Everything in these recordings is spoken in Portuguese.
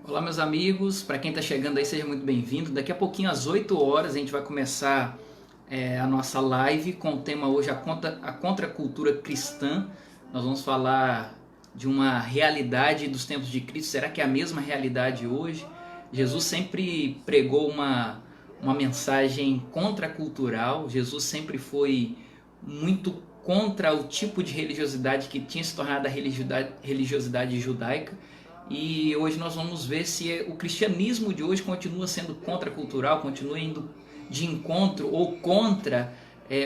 Olá meus amigos, para quem está chegando aí seja muito bem-vindo. Daqui a pouquinho às 8 horas a gente vai começar a nossa live com o tema hoje a contracultura cristã. Nós vamos falar de uma realidade dos tempos de Cristo. Será que é a mesma realidade hoje? Jesus sempre pregou uma mensagem contracultural. Jesus sempre foi muito contra o tipo de religiosidade que tinha se tornado a religiosidade judaica. E hoje nós vamos ver se o cristianismo de hoje continua sendo contracultural, continua indo de encontro ou contra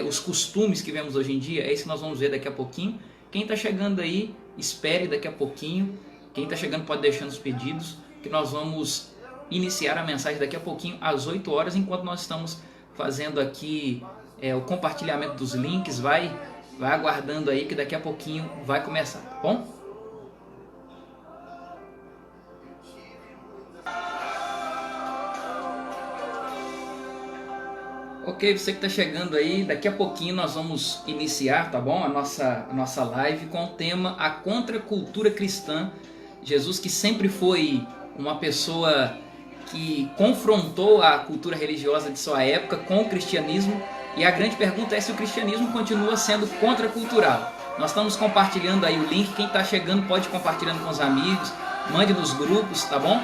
os costumes que vemos hoje em dia. É isso que nós vamos ver daqui a pouquinho. Quem está chegando aí, espere daqui a pouquinho. Quem está chegando pode deixar os pedidos, que nós vamos iniciar a mensagem daqui a pouquinho às 8 horas, enquanto nós estamos fazendo aqui o compartilhamento dos links. Vai aguardando aí que daqui a pouquinho vai começar, tá bom? Ok, você que está chegando aí, daqui a pouquinho nós vamos iniciar, tá bom? A nossa live com o tema A Contracultura Cristã. Jesus, que sempre foi uma pessoa que confrontou a cultura religiosa de sua época com o cristianismo, e a grande pergunta é se o cristianismo continua sendo contracultural. Nós estamos compartilhando aí o link, quem está chegando pode ir compartilhando com os amigos, mande nos grupos, tá bom?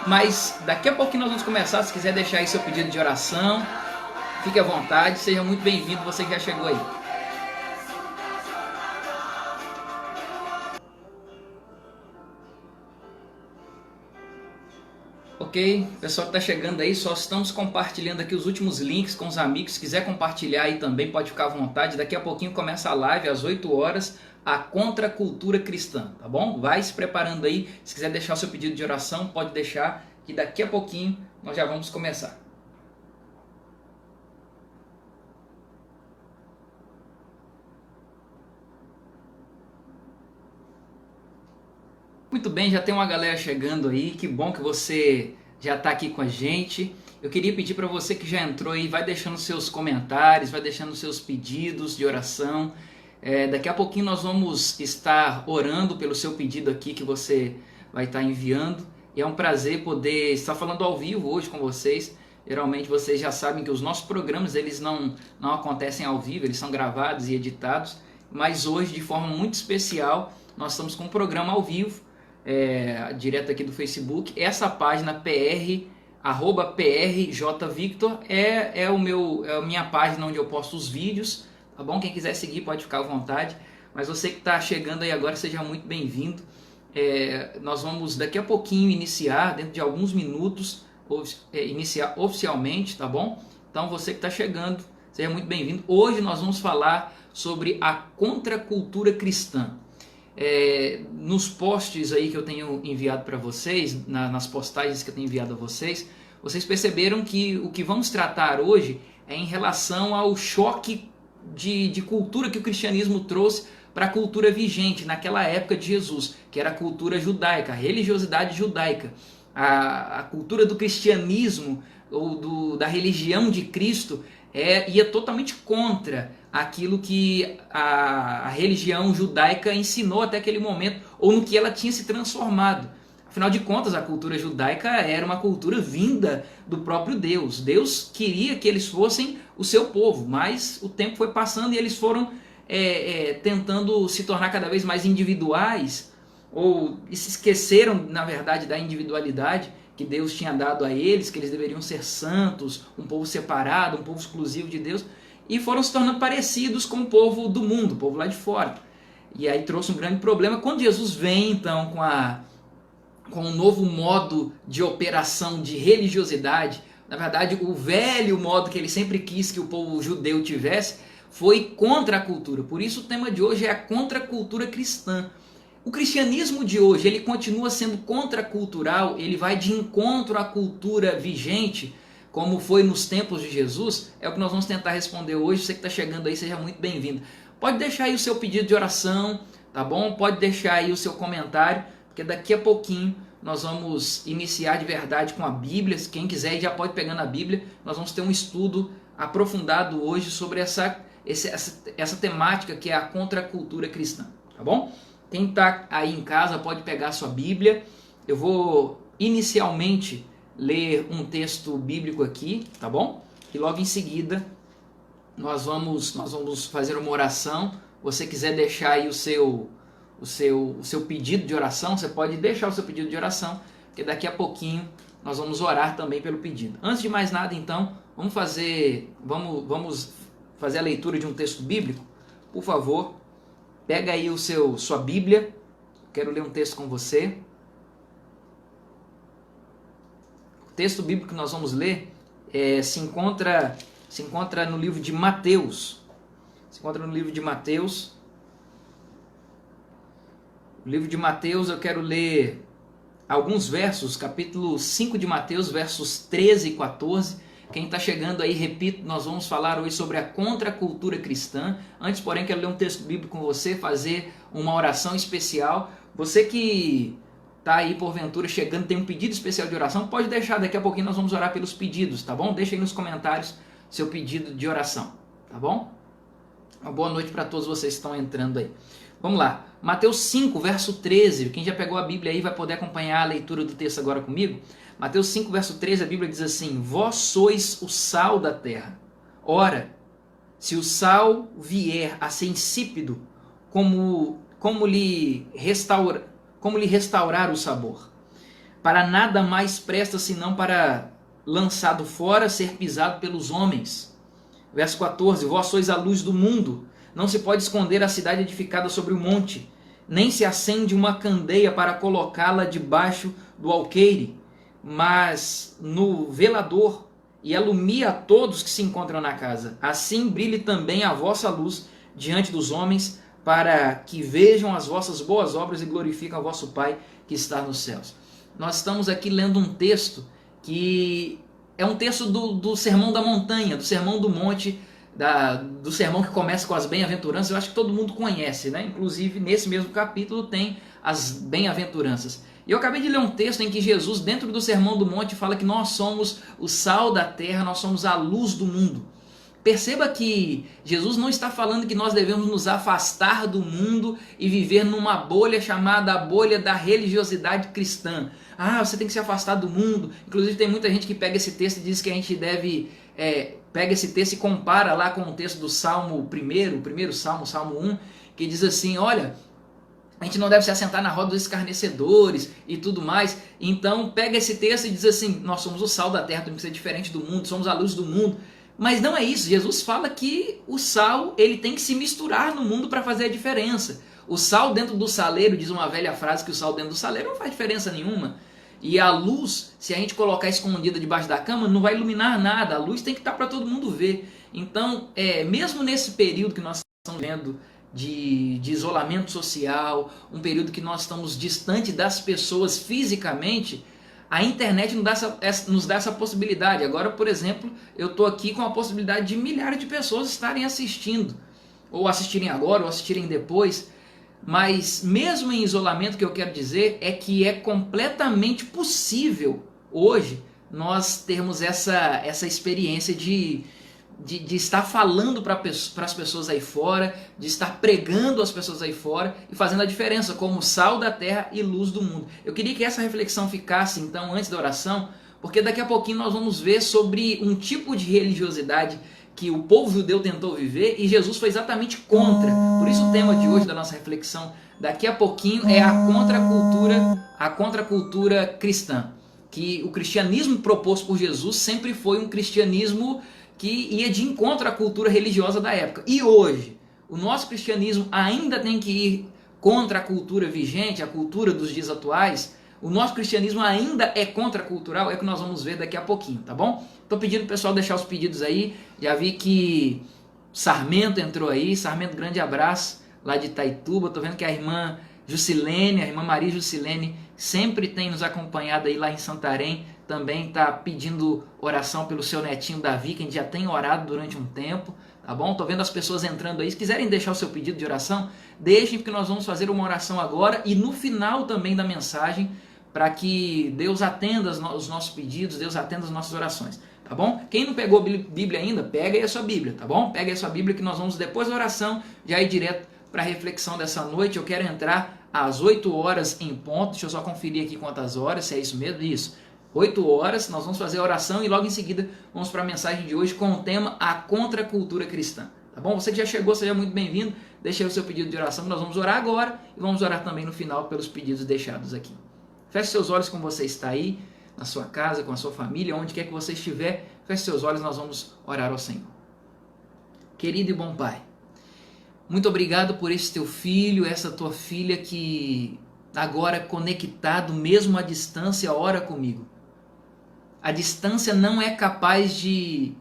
Mas daqui a pouquinho nós vamos começar, se quiser deixar aí seu pedido de oração, fique à vontade, seja muito bem-vindo, você que já chegou aí. Ok, pessoal que está chegando aí, só estamos compartilhando aqui os últimos links com os amigos. Se quiser compartilhar aí também, pode ficar à vontade. Daqui a pouquinho começa a live às 8 horas, a Contracultura Cristã, tá bom? Vai se preparando aí, se quiser deixar o seu pedido de oração, pode deixar, que daqui a pouquinho nós já vamos começar. Muito bem, já tem uma galera chegando aí, que bom que você já está aqui com a gente. Eu queria pedir para você que já entrou aí, vai deixando seus comentários, vai deixando seus pedidos de oração. Daqui a pouquinho nós vamos estar orando pelo seu pedido aqui que você vai estar enviando. E é um prazer poder estar falando ao vivo hoje com vocês. Geralmente vocês já sabem que os nossos programas eles não acontecem ao vivo, eles são gravados e editados. Mas hoje, de forma muito especial, nós estamos com um programa ao vivo. Direto aqui do Facebook. Essa página @prjvictor é a minha página onde eu posto os vídeos, tá bom? Quem quiser seguir pode ficar à vontade, mas você que está chegando aí agora, seja muito bem-vindo. Nós vamos daqui a pouquinho iniciar, dentro de alguns minutos, iniciar oficialmente, tá bom? Então você que está chegando, seja muito bem-vindo. Hoje nós vamos falar sobre a contracultura cristã. Nos posts aí que eu tenho enviado para vocês, nas postagens que eu tenho enviado a vocês, vocês perceberam que o que vamos tratar hoje é em relação ao choque de cultura que o cristianismo trouxe para a cultura vigente naquela época de Jesus, que era a cultura judaica, a religiosidade judaica. A cultura do cristianismo ou da religião de Cristo ia totalmente contra aquilo que a religião judaica ensinou até aquele momento, ou no que ela tinha se transformado. Afinal de contas, a cultura judaica era uma cultura vinda do próprio Deus. Deus queria que eles fossem o seu povo, mas o tempo foi passando e eles foram tentando se tornar cada vez mais individuais, ou se esqueceram, na verdade, da individualidade que Deus tinha dado a eles, que eles deveriam ser santos, um povo separado, um povo exclusivo de Deus, e foram se tornando parecidos com o povo do mundo, o povo lá de fora. E aí trouxe um grande problema. Quando Jesus vem, então, com um novo modo de operação de religiosidade, na verdade, o velho modo que ele sempre quis que o povo judeu tivesse, foi contra a cultura. Por isso o tema de hoje é a contracultura cristã. O cristianismo de hoje, ele continua sendo contracultural, ele vai de encontro à cultura vigente, como foi nos tempos de Jesus? É o que nós vamos tentar responder hoje. Você que está chegando aí, seja muito bem-vindo. Pode deixar aí o seu pedido de oração, tá bom? Pode deixar aí o seu comentário, porque daqui a pouquinho nós vamos iniciar de verdade com a Bíblia. Quem quiser já pode pegar na Bíblia. Nós vamos ter um estudo aprofundado hoje sobre essa temática que é a contracultura cristã, tá bom? Quem está aí em casa pode pegar a sua Bíblia eu vou inicialmente ler um texto bíblico aqui, tá bom? E logo em seguida nós vamos fazer uma oração. Você quiser deixar aí o seu pedido de oração, você pode deixar o seu pedido de oração, porque daqui a pouquinho nós vamos orar também pelo pedido. Antes de mais nada, então, vamos fazer a leitura de um texto bíblico. Por favor, pega aí sua Bíblia. Quero ler um texto com você. O texto bíblico que nós vamos ler se encontra no livro de Mateus. Se encontra no livro de Mateus. O livro de Mateus, eu quero ler alguns versos, capítulo 5 de Mateus, versos 13 e 14. Quem está chegando aí, repito, nós vamos falar hoje sobre a contracultura cristã. Antes, porém, quero ler um texto bíblico com você, fazer uma oração especial. Você que está aí, porventura, chegando, tem um pedido especial de oração, pode deixar, daqui a pouquinho nós vamos orar pelos pedidos, tá bom? Deixa aí nos comentários seu pedido de oração, tá bom? Uma boa noite para todos vocês que estão entrando aí. Vamos lá, Mateus 5, verso 13, quem já pegou a Bíblia aí vai poder acompanhar a leitura do texto agora comigo. Mateus 5, verso 13, a Bíblia diz assim: vós sois o sal da terra. Ora, se o sal vier a ser insípido, como lhe restaurar o sabor? Para nada mais presta senão para, lançado fora, ser pisado pelos homens. Verso 14, vós sois a luz do mundo. Não se pode esconder a cidade edificada sobre o monte, nem se acende uma candeia para colocá-la debaixo do alqueire, mas no velador, e alumia a todos que se encontram na casa. Assim brilhe também a vossa luz diante dos homens, para que vejam as vossas boas obras e glorifiquem o vosso Pai que está nos céus. Nós estamos aqui lendo um texto que é um texto do Sermão da Montanha, do Sermão do Monte, do sermão que começa com as bem-aventuranças. Eu acho que todo mundo conhece, né? Inclusive nesse mesmo capítulo tem as bem-aventuranças. E eu acabei de ler um texto em que Jesus, dentro do Sermão do Monte, fala que nós somos o sal da terra, nós somos a luz do mundo. Perceba que Jesus não está falando que nós devemos nos afastar do mundo e viver numa bolha chamada a bolha da religiosidade cristã. Ah, você tem que se afastar do mundo. Inclusive tem muita gente que pega esse texto e diz que a gente deve... pega esse texto e compara lá com o texto do Salmo o primeiro Salmo, Salmo 1, que diz assim, olha, a gente não deve se assentar na roda dos escarnecedores e tudo mais. Então pega esse texto e diz assim, nós somos o sal da terra, temos que ser diferente do mundo, somos a luz do mundo. Mas não é isso, Jesus fala que o sal ele tem que se misturar no mundo para fazer a diferença. O sal dentro do saleiro, diz uma velha frase que o sal dentro do saleiro não faz diferença nenhuma. E a luz, se a gente colocar escondida debaixo da cama, não vai iluminar nada. A luz tem que estar para todo mundo ver. Então, mesmo nesse período que nós estamos vivendo de isolamento social, um período que nós estamos distante das pessoas fisicamente, a internet nos dá essa possibilidade. Agora, por exemplo, eu estou aqui com a possibilidade de milhares de pessoas estarem assistindo, ou assistirem agora, ou assistirem depois. Mas mesmo em isolamento, o que eu quero dizer é que é completamente possível hoje nós termos essa experiência de estar falando para as pessoas aí fora, de estar pregando as pessoas aí fora e fazendo a diferença como sal da terra e luz do mundo. Eu queria que essa reflexão ficasse então antes da oração, porque daqui a pouquinho nós vamos ver sobre um tipo de religiosidade que o povo judeu tentou viver e Jesus foi exatamente contra. Por isso o tema de hoje da nossa reflexão daqui a pouquinho é a contracultura cristã. Que o cristianismo proposto por Jesus sempre foi um cristianismo que ia de encontro à cultura religiosa da época. E hoje, o nosso cristianismo ainda tem que ir contra a cultura vigente, a cultura dos dias atuais. O nosso cristianismo ainda é contracultural, é o que nós vamos ver daqui a pouquinho, tá bom? Estou pedindo pro pessoal deixar os pedidos aí. Já vi que Sarmento entrou aí. Sarmento, grande abraço lá de Itaituba. Estou vendo que a irmã Jusilene, a irmã Maria Jusilene, sempre tem nos acompanhado aí lá em Santarém. Também está pedindo oração pelo seu netinho Davi, que a gente já tem orado durante um tempo, tá bom? Estou vendo as pessoas entrando aí. Se quiserem deixar o seu pedido de oração, deixem, porque nós vamos fazer uma oração agora e no final também da mensagem, para que Deus atenda os nossos pedidos, Deus atenda as nossas orações, tá bom? Quem não pegou Bíblia ainda, pega aí a sua Bíblia, tá bom? Pega aí a sua Bíblia que nós vamos, depois da oração, já ir direto para a reflexão dessa noite. Eu quero entrar às 8 horas em ponto. Deixa eu só conferir aqui quantas horas, se é isso mesmo. Isso, 8 horas, nós vamos fazer a oração e logo em seguida vamos para a mensagem de hoje com o tema A Contracultura Cristã. Tá bom? Você que já chegou, seja muito bem-vindo. Deixa aí o seu pedido de oração, nós vamos orar agora e vamos orar também no final pelos pedidos deixados aqui. Feche seus olhos como você está aí, na sua casa, com a sua família, onde quer que você estiver. Feche seus olhos, nós vamos orar ao Senhor. Querido e bom Pai, muito obrigado por esse teu filho, essa tua filha que agora conectado, mesmo à distância, ora comigo. A distância não é capaz de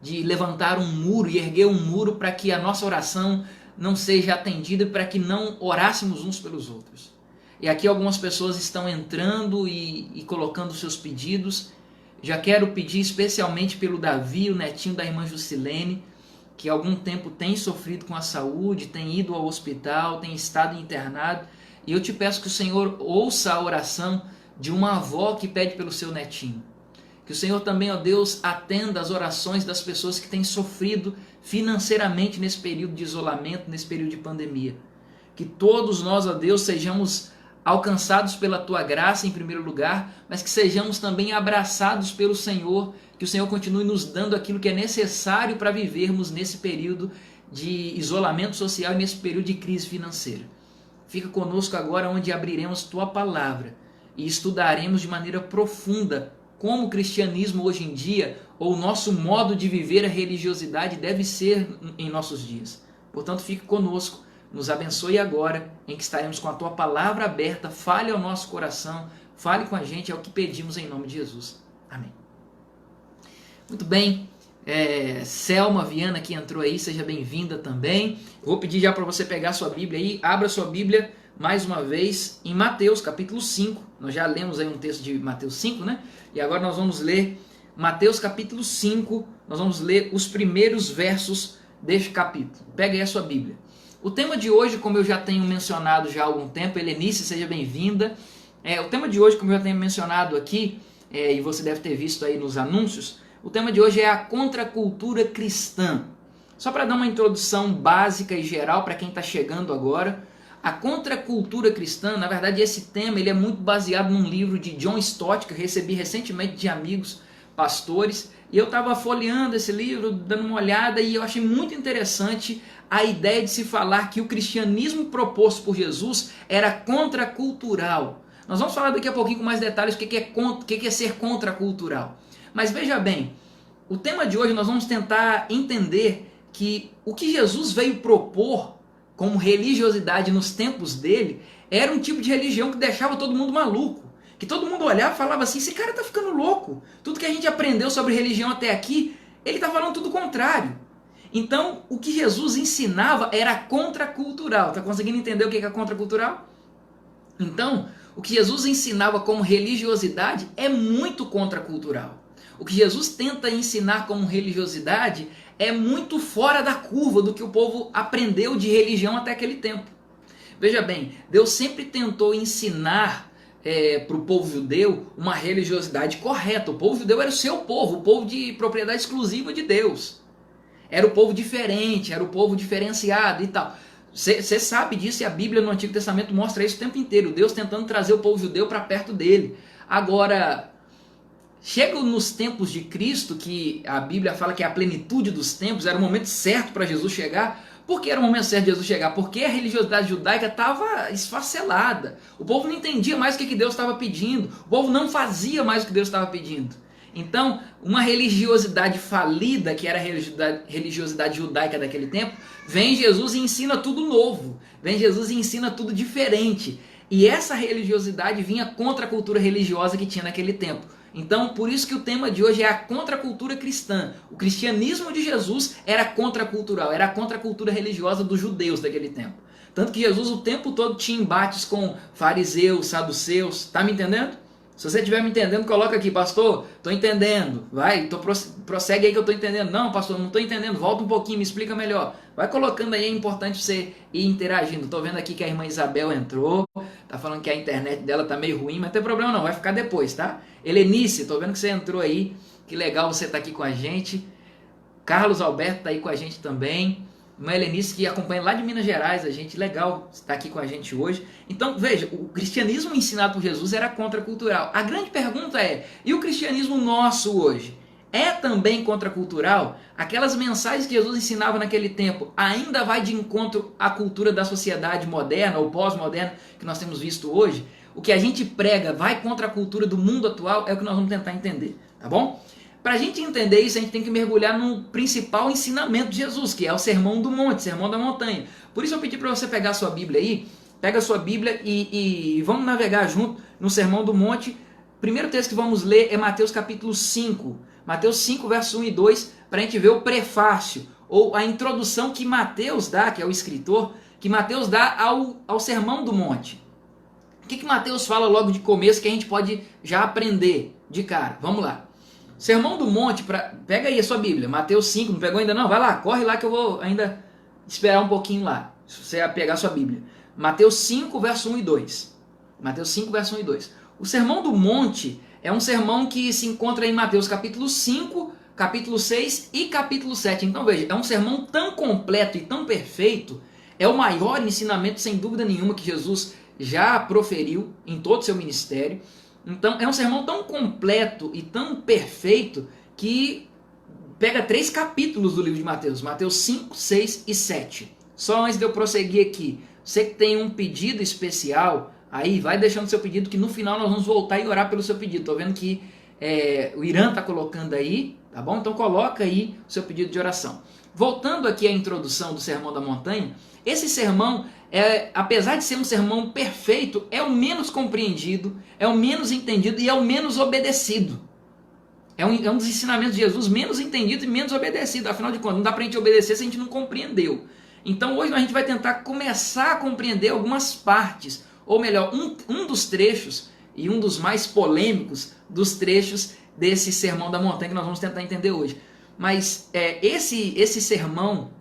levantar um muro e erguer um muro para que a nossa oração não seja atendida, para que não orássemos uns pelos outros. E aqui algumas pessoas estão entrando e colocando seus pedidos. Já quero pedir especialmente pelo Davi, o netinho da irmã Jusilene, que há algum tempo tem sofrido com a saúde, tem ido ao hospital, tem estado internado. E eu te peço que o Senhor ouça a oração de uma avó que pede pelo seu netinho. Que o Senhor também, ó Deus, atenda as orações das pessoas que têm sofrido financeiramente nesse período de isolamento, nesse período de pandemia. Que todos nós, ó Deus, sejamos alcançados pela Tua graça em primeiro lugar, mas que sejamos também abraçados pelo Senhor, que o Senhor continue nos dando aquilo que é necessário para vivermos nesse período de isolamento social e nesse período de crise financeira. Fica conosco agora onde abriremos Tua palavra e estudaremos de maneira profunda como o cristianismo hoje em dia, ou o nosso modo de viver a religiosidade deve ser em nossos dias. Portanto, fique conosco, nos abençoe agora, em que estaremos com a Tua palavra aberta, fale ao nosso coração, fale com a gente, é o que pedimos em nome de Jesus. Amém. Muito bem, Selma Viana que entrou aí, seja bem-vinda também. Vou pedir já para você pegar sua Bíblia aí, abra sua Bíblia mais uma vez em Mateus capítulo 5, nós já lemos aí um texto de Mateus 5, né? E agora nós vamos ler Mateus capítulo 5, nós vamos ler os primeiros versos deste capítulo. Pega aí a sua Bíblia. O tema de hoje, como eu já tenho mencionado já há algum tempo, Helenice, seja bem-vinda. O tema de hoje, como eu já tenho mencionado aqui, e você deve ter visto aí nos anúncios, o tema de hoje é a contracultura cristã. Só para dar uma introdução básica e geral para quem está chegando agora, a contracultura cristã, na verdade esse tema ele é muito baseado num livro de John Stott, que eu recebi recentemente de amigos pastores, e eu estava folheando esse livro, dando uma olhada, e eu achei muito interessante a ideia de se falar que o cristianismo proposto por Jesus era contracultural. Nós vamos falar daqui a pouquinho com mais detalhes o que é ser contracultural. Mas veja bem, o tema de hoje nós vamos tentar entender que o que Jesus veio propor como religiosidade nos tempos dele, era um tipo de religião que deixava todo mundo maluco. Que todo mundo olhava e falava assim, esse cara tá ficando louco. Tudo que a gente aprendeu sobre religião até aqui, ele tá falando tudo o contrário. Então, o que Jesus ensinava era contracultural. Tá conseguindo entender o que é contracultural? Então, o que Jesus ensinava como religiosidade é muito contracultural. O que Jesus tenta ensinar como religiosidade é muito fora da curva do que o povo aprendeu de religião até aquele tempo. Veja bem, Deus sempre tentou ensinar para o povo judeu uma religiosidade correta. O povo judeu era o seu povo, o povo de propriedade exclusiva de Deus. Era o povo diferente, era o povo diferenciado e tal. Você sabe disso e a Bíblia no Antigo Testamento mostra isso o tempo inteiro. Deus tentando trazer o povo judeu para perto dele. Agora, chega nos tempos de Cristo, que a Bíblia fala que é a plenitude dos tempos, era o momento certo para Jesus chegar. Por que era o momento certo de Jesus chegar? Porque a religiosidade judaica estava esfacelada. O povo não entendia mais o que Deus estava pedindo. O povo não fazia mais o que Deus estava pedindo. Então, uma religiosidade falida, que era a religiosidade judaica daquele tempo, vem Jesus e ensina tudo novo. Vem Jesus e ensina tudo diferente. E essa religiosidade vinha contra a cultura religiosa que tinha naquele tempo. Então, por isso que o tema de hoje é a contracultura cristã. O cristianismo de Jesus era contracultural, era a contracultura religiosa dos judeus daquele tempo. Tanto que Jesus o tempo todo tinha embates com fariseus, saduceus. Tá me entendendo? Se você estiver me entendendo, coloca aqui, pastor, tô entendendo. Vai, prossegue aí que eu tô entendendo. Não, pastor, não tô entendendo. Volta um pouquinho, me explica melhor. Vai colocando aí, é importante você ir interagindo. Tô vendo aqui que a irmã Isabel entrou. Tá falando que a internet dela tá meio ruim, mas não tem problema não, vai ficar depois, tá? Helenice, tô vendo que você entrou aí. Que legal você tá aqui com a gente. Carlos Alberto tá aí com a gente também. uma helenista que acompanha lá de Minas Gerais, a gente legal está aqui com a gente hoje. Então, veja, o cristianismo ensinado por Jesus era contracultural. A grande pergunta é, e o cristianismo nosso hoje? É também contracultural? Aquelas mensagens que Jesus ensinava naquele tempo ainda vai de encontro à cultura da sociedade moderna ou pós-moderna que nós temos visto hoje? O que a gente prega vai contra a cultura do mundo atual? É o que nós vamos tentar entender, tá bom? Para a gente entender isso, a gente tem que mergulhar no principal ensinamento de Jesus, que é o Sermão do Monte, Sermão da Montanha. Por isso eu pedi para você pegar a sua Bíblia aí, pega a sua Bíblia e vamos navegar junto no Sermão do Monte. O primeiro texto que vamos ler é Mateus capítulo 5. Mateus 5, verso 1 e 2, para a gente ver o prefácio, ou a introdução que Mateus dá, que é o escritor, que Mateus dá ao Sermão do Monte. O que Mateus fala logo de começo que a gente pode já aprender de cara? Vamos lá. Sermão do Monte, pega aí a sua Bíblia, Mateus 5, não pegou ainda não? Vai lá, corre lá que eu vou ainda esperar um pouquinho lá, se você pegar a sua Bíblia. Mateus 5, verso 1 e 2. Mateus 5, verso 1 e 2. O Sermão do Monte é um sermão que se encontra em Mateus capítulo 5, capítulo 6 e capítulo 7. Então veja, é um sermão tão completo e tão perfeito, é o maior ensinamento, sem dúvida nenhuma, que Jesus já proferiu em todo o seu ministério. Então é um sermão tão completo e tão perfeito que pega 3 capítulos do livro de Mateus, Mateus 5, 6 e 7. Só antes de eu prosseguir aqui, você que tem um pedido especial, aí vai deixando seu pedido que no final nós vamos voltar e orar pelo seu pedido. Estou vendo que o Irã está colocando aí, tá bom? Então coloca aí o seu pedido de oração. Voltando aqui à introdução do Sermão da Montanha, esse sermão, apesar de ser um sermão perfeito, é o menos compreendido, é o menos entendido e é o menos obedecido. É um dos ensinamentos de Jesus menos entendido e menos obedecido. Afinal de contas, não dá para a gente obedecer se a gente não compreendeu. Então hoje a gente vai tentar começar a compreender algumas partes, ou melhor, um dos trechos e um dos mais polêmicos dos trechos desse Sermão da Montanha que nós vamos tentar entender hoje. Mas esse sermão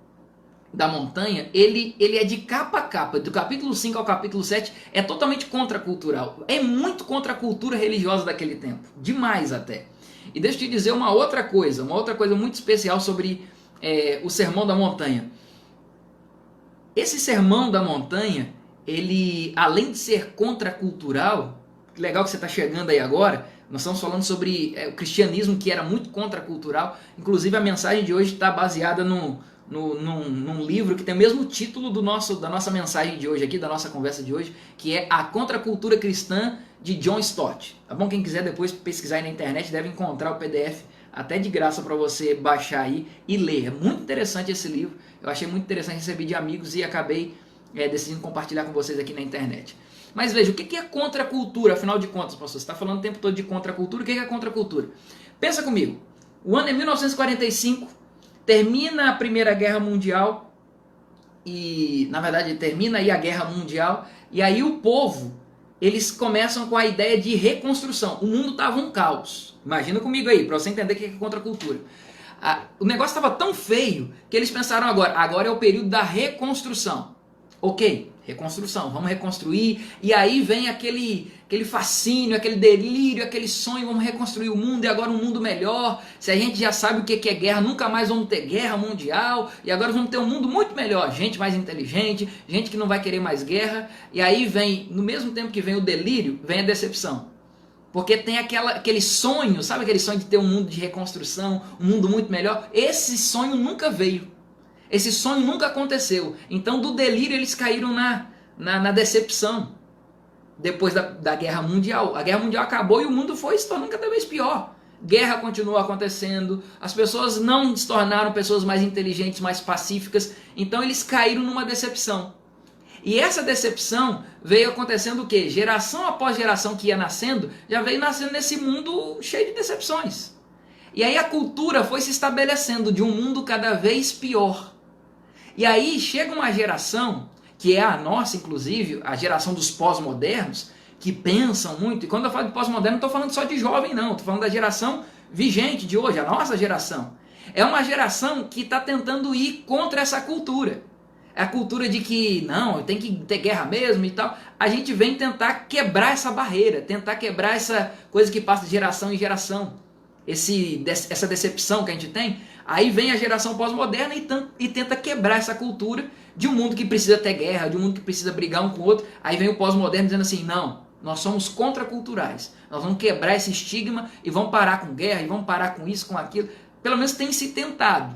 da montanha, ele é de capa a capa, do capítulo 5 ao capítulo 7, é totalmente contracultural. É muito contra a cultura religiosa daquele tempo. Demais até. E deixa eu te dizer uma outra coisa muito especial sobre o Sermão da Montanha. Esse Sermão da Montanha, ele, além de ser contracultural, legal que você está chegando aí agora, nós estamos falando sobre o cristianismo que era muito contracultural. Inclusive a mensagem de hoje está baseada num livro que tem o mesmo título da nossa mensagem de hoje aqui, da nossa conversa de hoje, que é A Contracultura Cristã, de John Stott. Tá bom? Quem quiser depois pesquisar aí na internet deve encontrar o PDF até de graça para você baixar aí e ler. É muito interessante esse livro, eu achei muito interessante, receber de amigos e acabei decidindo compartilhar com vocês aqui na internet. Mas veja, o que é contracultura, afinal de contas, pastor? Você está falando o tempo todo de contracultura, o que é contracultura? Pensa comigo, o ano é 1945, termina a Primeira Guerra Mundial, e na verdade termina aí a Guerra Mundial, e aí o povo, eles começam com a ideia de reconstrução. O mundo estava um caos. Imagina comigo aí, para você entender o que é contracultura. O negócio estava tão feio que eles pensaram agora é o período da reconstrução. Ok, reconstrução, vamos reconstruir, e aí vem aquele fascínio, aquele delírio, aquele sonho, vamos reconstruir o mundo, e agora um mundo melhor, se a gente já sabe o que é guerra, nunca mais vamos ter guerra mundial, e agora vamos ter um mundo muito melhor, gente mais inteligente, gente que não vai querer mais guerra, e aí vem, no mesmo tempo que vem o delírio, vem a decepção. Porque tem aquele sonho, sabe aquele sonho de ter um mundo de reconstrução, um mundo muito melhor? Esse sonho nunca veio. Esse sonho nunca aconteceu. Então, do delírio, eles caíram na decepção. Depois da Guerra Mundial. A Guerra Mundial acabou e o mundo foi se tornando cada vez pior. Guerra continuou acontecendo. As pessoas não se tornaram pessoas mais inteligentes, mais pacíficas. Então, eles caíram numa decepção. E essa decepção veio acontecendo o quê? Geração após geração que ia nascendo, já veio nascendo nesse mundo cheio de decepções. E aí a cultura foi se estabelecendo de um mundo cada vez pior. E aí chega uma geração, que é a nossa inclusive, a geração dos pós-modernos, que pensam muito, e quando eu falo de pós-moderno não estou falando só de jovem não, estou falando da geração vigente de hoje, a nossa geração. É uma geração que está tentando ir contra essa cultura. É a cultura de que não, tem que ter guerra mesmo e tal. A gente vem tentar quebrar essa barreira, tentar quebrar essa coisa que passa de geração em geração. Essa decepção que a gente tem, Aí vem a geração pós-moderna e tenta quebrar essa cultura de um mundo que precisa ter guerra, de um mundo que precisa brigar um com o outro. Aí vem o pós-moderno dizendo assim, não, nós somos contraculturais. Nós vamos quebrar esse estigma e vamos parar com guerra, e vamos parar com isso, com aquilo. Pelo menos tem se tentado.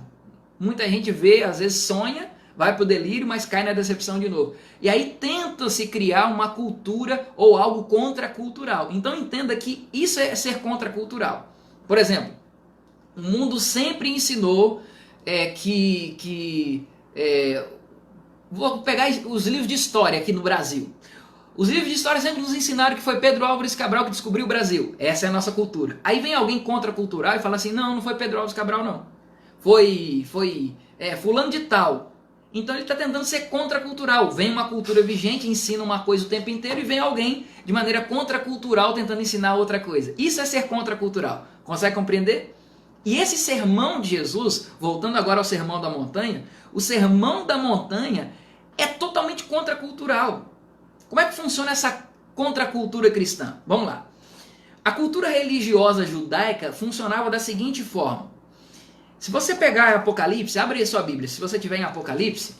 Muita gente vê, às vezes sonha, vai para o delírio, mas cai na decepção de novo. E aí tenta-se criar uma cultura ou algo contracultural. Então entenda que isso é ser contracultural. Por exemplo, o mundo sempre ensinou vou pegar os livros de história aqui no Brasil. Os livros de história sempre nos ensinaram que foi Pedro Álvares Cabral que descobriu o Brasil. Essa é a nossa cultura. Aí vem alguém contracultural e fala assim, não foi Pedro Álvares Cabral não. Foi fulano de tal. Então ele está tentando ser contracultural. Vem uma cultura vigente, ensina uma coisa o tempo inteiro e vem alguém de maneira contracultural tentando ensinar outra coisa. Isso é ser contracultural. Consegue compreender? E esse sermão de Jesus, voltando agora ao sermão da montanha, o sermão da montanha é totalmente contracultural. Como é que funciona essa contracultura cristã? Vamos lá. A cultura religiosa judaica funcionava da seguinte forma. Se você pegar Apocalipse, abre aí a sua Bíblia. Se você tiver em Apocalipse,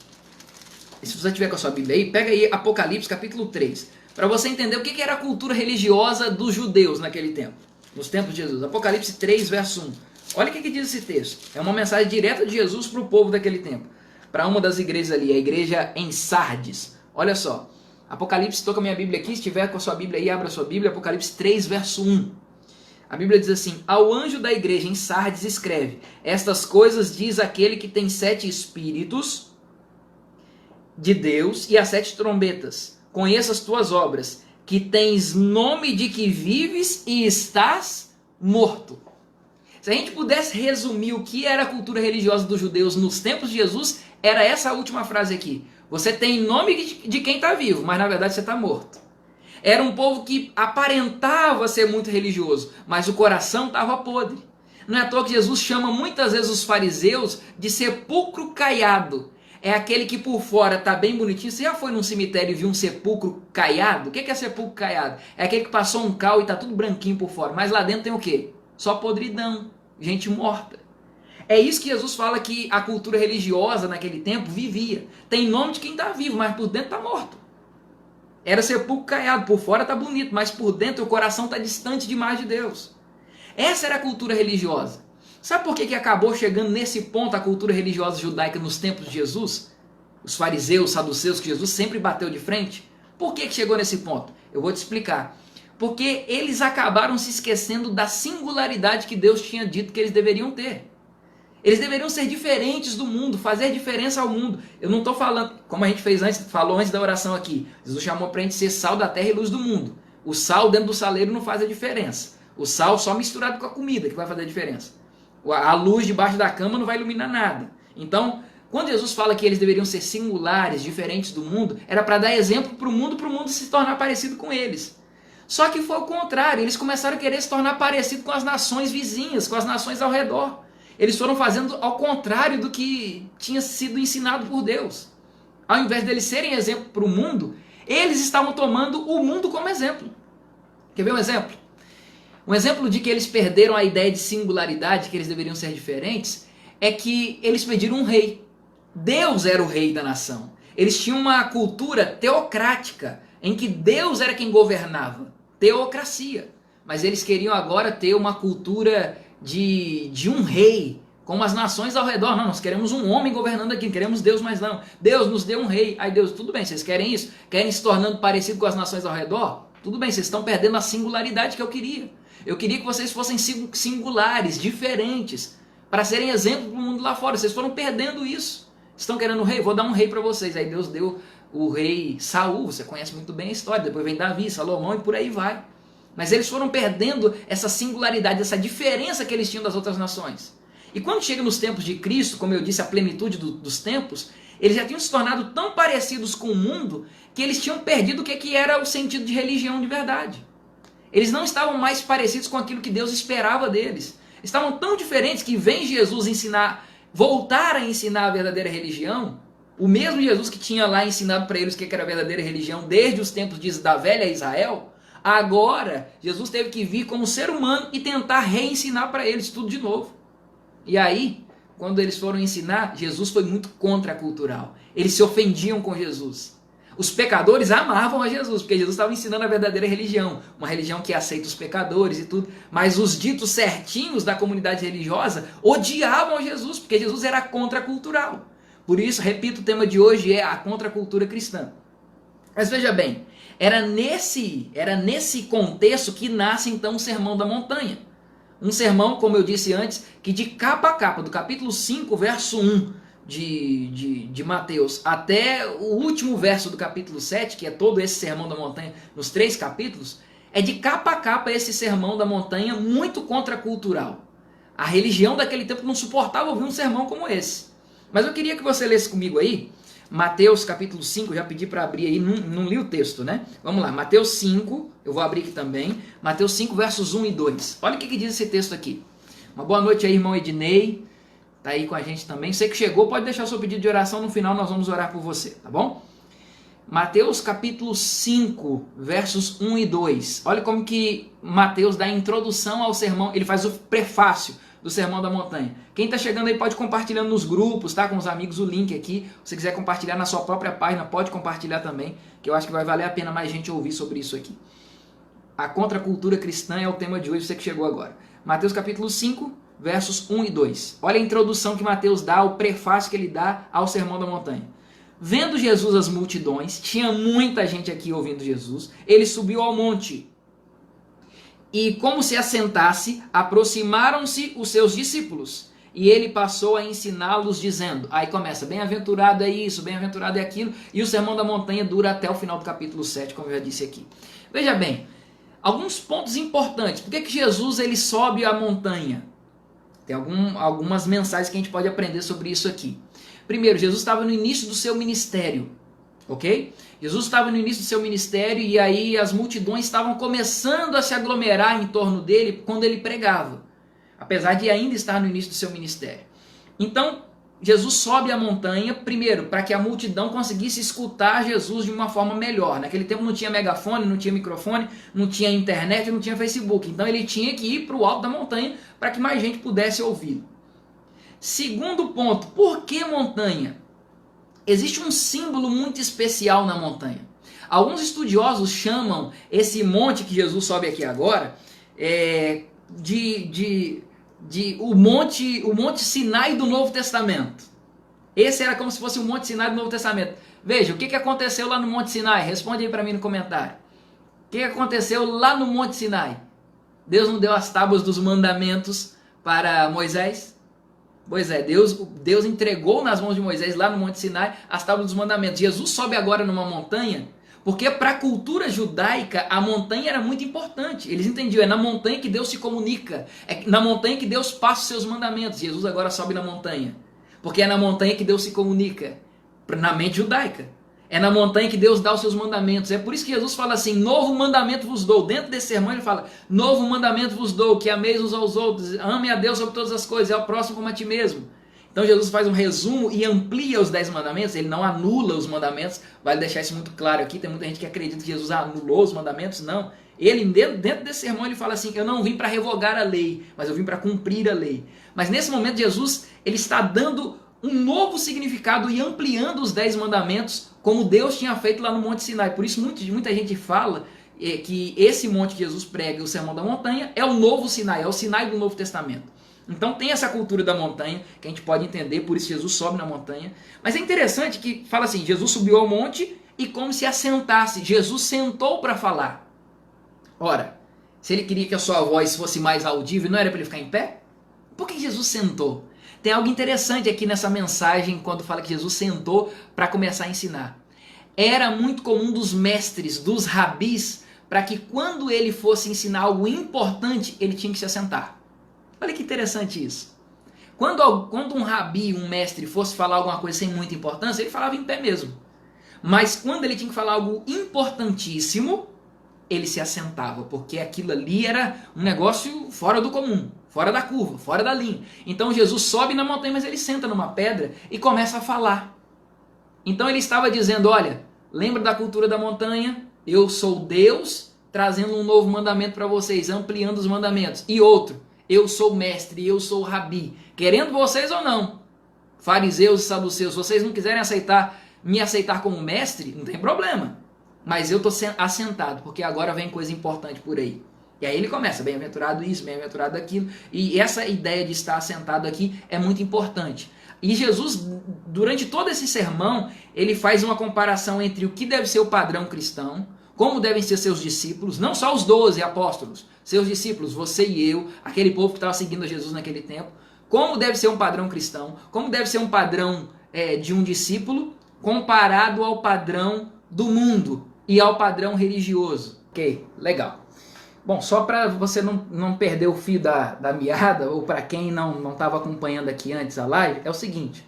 se você tiver com a sua Bíblia aí, pega aí Apocalipse capítulo 3, para você entender o que era a cultura religiosa dos judeus naquele tempo, nos tempos de Jesus. Apocalipse 3, verso 1. Olha o que diz esse texto. É uma mensagem direta de Jesus para o povo daquele tempo. Para uma das igrejas ali, a igreja em Sardes. Olha só. Apocalipse, estou com a minha Bíblia aqui. Se tiver com a sua Bíblia aí, abra a sua Bíblia. Apocalipse 3, verso 1. A Bíblia diz assim, ao anjo da igreja em Sardes escreve, estas coisas diz aquele que tem 7 espíritos de Deus e as 7 trombetas. Conheça as tuas obras, que tens nome de que vives e estás morto. Se a gente pudesse resumir o que era a cultura religiosa dos judeus nos tempos de Jesus, era essa última frase aqui. Você tem nome de quem está vivo, mas na verdade você está morto. Era um povo que aparentava ser muito religioso, mas o coração estava podre. Não é à toa que Jesus chama muitas vezes os fariseus de sepulcro caiado. É aquele que por fora está bem bonitinho. Você já foi num cemitério e viu um sepulcro caiado? O que é sepulcro caiado? É aquele que passou um cal e está tudo branquinho por fora. Mas lá dentro tem o quê? Só podridão, gente morta. É isso que Jesus fala que a cultura religiosa naquele tempo vivia. Tem nome de quem está vivo, mas por dentro está morto. Era sepulcro caiado, por fora está bonito, mas por dentro o coração está distante demais de Deus. Essa era a cultura religiosa. Sabe por que acabou chegando nesse ponto a cultura religiosa judaica nos tempos de Jesus? Os fariseus, os saduceus, que Jesus sempre bateu de frente? Por que chegou nesse ponto? Eu vou te explicar. Porque eles acabaram se esquecendo da singularidade que Deus tinha dito que eles deveriam ter. Eles deveriam ser diferentes do mundo, fazer diferença ao mundo. Eu não estou falando, como a gente falou antes da oração aqui, Jesus chamou para a gente ser sal da terra e luz do mundo. O sal dentro do saleiro não faz a diferença. O sal só misturado com a comida que vai fazer a diferença. A luz debaixo da cama não vai iluminar nada. Então, quando Jesus fala que eles deveriam ser singulares, diferentes do mundo, era para dar exemplo para o mundo se tornar parecido com eles. Só que foi o contrário, eles começaram a querer se tornar parecido com as nações vizinhas, com as nações ao redor. Eles foram fazendo ao contrário do que tinha sido ensinado por Deus. Ao invés deles serem exemplo para o mundo, eles estavam tomando o mundo como exemplo. Quer ver um exemplo? Um exemplo de que eles perderam a ideia de singularidade, que eles deveriam ser diferentes, é que eles pediram um rei. Deus era o rei da nação. Eles tinham uma cultura teocrática, em que Deus era quem governava. Teocracia. Mas eles queriam agora ter uma cultura de um rei, como as nações ao redor. Não, nós queremos um homem governando aqui, não queremos Deus, mas não. Deus nos deu um rei. Aí Deus, tudo bem, vocês querem isso? Querem se tornando parecido com as nações ao redor? Tudo bem, vocês estão perdendo a singularidade que eu queria. Eu queria que vocês fossem singulares, diferentes, para serem exemplo para o mundo lá fora. Vocês foram perdendo isso. Estão querendo um rei? Vou dar um rei para vocês. Aí Deus deu o rei Saul, você conhece muito bem a história. Depois vem Davi, Salomão e por aí vai. Mas eles foram perdendo essa singularidade, essa diferença que eles tinham das outras nações. E quando chega nos tempos de Cristo, como eu disse, a plenitude dos tempos, eles já tinham se tornado tão parecidos com o mundo que eles tinham perdido o que era o sentido de religião de verdade. Eles não estavam mais parecidos com aquilo que Deus esperava deles. Estavam tão diferentes que vem Jesus voltar a ensinar a verdadeira religião, o mesmo Jesus que tinha lá ensinado para eles o que era a verdadeira religião desde os tempos da velha Israel. Agora, Jesus teve que vir como ser humano e tentar reensinar para eles tudo de novo. E aí, quando eles foram ensinar, Jesus foi muito contracultural. Eles se ofendiam com Jesus. Os pecadores amavam a Jesus, porque Jesus estava ensinando a verdadeira religião, uma religião que aceita os pecadores e tudo, mas os ditos certinhos da comunidade religiosa odiavam Jesus, porque Jesus era contracultural. Por isso, repito, o tema de hoje é a contracultura cristã. Mas veja bem, era nesse contexto que nasce então o Sermão da Montanha. Um sermão, como eu disse antes, que de capa a capa, do capítulo 5, verso 1, de Mateus até o último verso do capítulo 7, que é todo esse sermão da montanha, nos 3 capítulos, é de capa a capa esse sermão da montanha muito contracultural. A religião daquele tempo não suportava ouvir um sermão como esse. Mas eu queria que você lesse comigo aí, Mateus capítulo 5, já pedi para abrir aí, não li o texto, né? Vamos lá, Mateus 5, eu vou abrir aqui também, Mateus 5, versos 1 e 2. Olha o que diz esse texto aqui. Uma boa noite aí, irmão Ednei. Tá aí com a gente também. Você que chegou, pode deixar seu pedido de oração, no final nós vamos orar por você, tá bom? Mateus capítulo 5, versos 1 e 2. Olha como que Mateus dá a introdução ao sermão, ele faz o prefácio do Sermão da Montanha. Quem está chegando aí pode compartilhando nos grupos, tá? Com os amigos, o link aqui. Se você quiser compartilhar na sua própria página, pode compartilhar também, que eu acho que vai valer a pena mais gente ouvir sobre isso aqui. A contracultura cristã é o tema de hoje, você que chegou agora. Mateus capítulo 5, versos 1 e 2. Olha a introdução que Mateus dá, o prefácio que ele dá ao Sermão da Montanha. Vendo Jesus as multidões, tinha muita gente aqui ouvindo Jesus, ele subiu ao monte. E como se assentasse, aproximaram-se os seus discípulos. E ele passou a ensiná-los dizendo, aí começa, bem-aventurado é isso, bem-aventurado é aquilo, e o Sermão da Montanha dura até o final do capítulo 7, como eu já disse aqui. Veja bem, alguns pontos importantes. Por que Jesus ele sobe a montanha? Tem algumas mensagens que a gente pode aprender sobre isso aqui. Primeiro, Jesus estava no início do seu ministério, ok? Jesus estava no início do seu ministério e aí as multidões estavam começando a se aglomerar em torno dele quando ele pregava, apesar de ainda estar no início do seu ministério. Então, Jesus sobe a montanha, primeiro, para que a multidão conseguisse escutar Jesus de uma forma melhor. Naquele tempo não tinha megafone, não tinha microfone, não tinha internet, não tinha Facebook. Então ele tinha que ir para o alto da montanha para que mais gente pudesse ouvi-lo. Segundo ponto, por que montanha? Existe um símbolo muito especial na montanha. Alguns estudiosos chamam esse monte que Jesus sobe aqui agora o Monte Sinai do Novo Testamento. Esse era como se fosse o Monte Sinai do Novo Testamento. Veja, o que aconteceu lá no Monte Sinai? Responde aí para mim no comentário. O que aconteceu lá no Monte Sinai? Deus não deu as tábuas dos mandamentos para Moisés? Pois é, Deus entregou nas mãos de Moisés lá no Monte Sinai as tábuas dos mandamentos. Jesus sobe agora numa montanha, porque para a cultura judaica a montanha era muito importante. Eles entendiam, é na montanha que Deus se comunica, é na montanha que Deus passa os seus mandamentos. Jesus agora sobe na montanha, porque é na montanha que Deus se comunica, na mente judaica. É na montanha que Deus dá os seus mandamentos. É por isso que Jesus fala assim, novo mandamento vos dou. Dentro desse sermão ele fala, novo mandamento vos dou, que ameis uns aos outros, ame a Deus sobre todas as coisas, e ao próximo como a ti mesmo. Então Jesus faz um resumo e amplia os 10 mandamentos, ele não anula os mandamentos, vale deixar isso muito claro aqui, tem muita gente que acredita que Jesus anulou os mandamentos, não. Ele, dentro desse sermão, ele fala assim, eu não vim para revogar a lei, mas eu vim para cumprir a lei. Mas nesse momento Jesus, ele está dando um novo significado e ampliando os 10 mandamentos, como Deus tinha feito lá no Monte Sinai. Por isso muita gente fala que esse monte que Jesus prega, o Sermão da Montanha, é o novo Sinai, é o Sinai do Novo Testamento. Então tem essa cultura da montanha, que a gente pode entender, por isso Jesus sobe na montanha. Mas é interessante que fala assim, Jesus subiu ao monte e como se assentasse, Jesus sentou para falar. Ora, se ele queria que a sua voz fosse mais audível, não era para ele ficar em pé? Por que Jesus sentou? Tem algo interessante aqui nessa mensagem, quando fala que Jesus sentou para começar a ensinar. Era muito comum dos mestres, dos rabis, para que quando ele fosse ensinar algo importante, ele tinha que se assentar. Olha que interessante isso. Quando um rabi, um mestre, fosse falar alguma coisa sem muita importância, ele falava em pé mesmo. Mas quando ele tinha que falar algo importantíssimo, ele se assentava, porque aquilo ali era um negócio fora do comum, fora da curva, fora da linha. Então Jesus sobe na montanha, mas ele senta numa pedra e começa a falar. Então ele estava dizendo, olha, lembra da cultura da montanha? Eu sou Deus, trazendo um novo mandamento para vocês, ampliando os mandamentos. E outro, eu sou mestre, eu sou rabi, querendo vocês ou não, fariseus e saduceus, se vocês não quiserem me aceitar como mestre, não tem problema. Mas eu estou assentado, porque agora vem coisa importante por aí. E aí ele começa, bem-aventurado isso, bem-aventurado aquilo. E essa ideia de estar assentado aqui é muito importante. E Jesus, durante todo esse sermão, ele faz uma comparação entre o que deve ser o padrão cristão, como devem ser seus discípulos, não só os 12 apóstolos, seus discípulos, você e eu, aquele povo que estava seguindo Jesus naquele tempo, como deve ser um padrão cristão, como deve ser um padrão de um discípulo, comparado ao padrão do mundo e ao padrão religioso. Ok, legal. Bom, só para você não perder o fio da meada, ou para quem não estava acompanhando aqui antes a live, é o seguinte: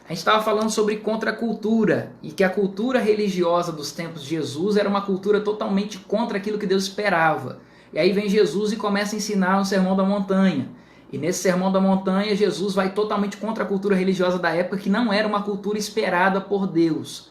a gente estava falando sobre contracultura, e que a cultura religiosa dos tempos de Jesus era uma cultura totalmente contra aquilo que Deus esperava. E aí vem Jesus e começa a ensinar o Sermão da Montanha. E nesse Sermão da Montanha, Jesus vai totalmente contra a cultura religiosa da época, que não era uma cultura esperada por Deus.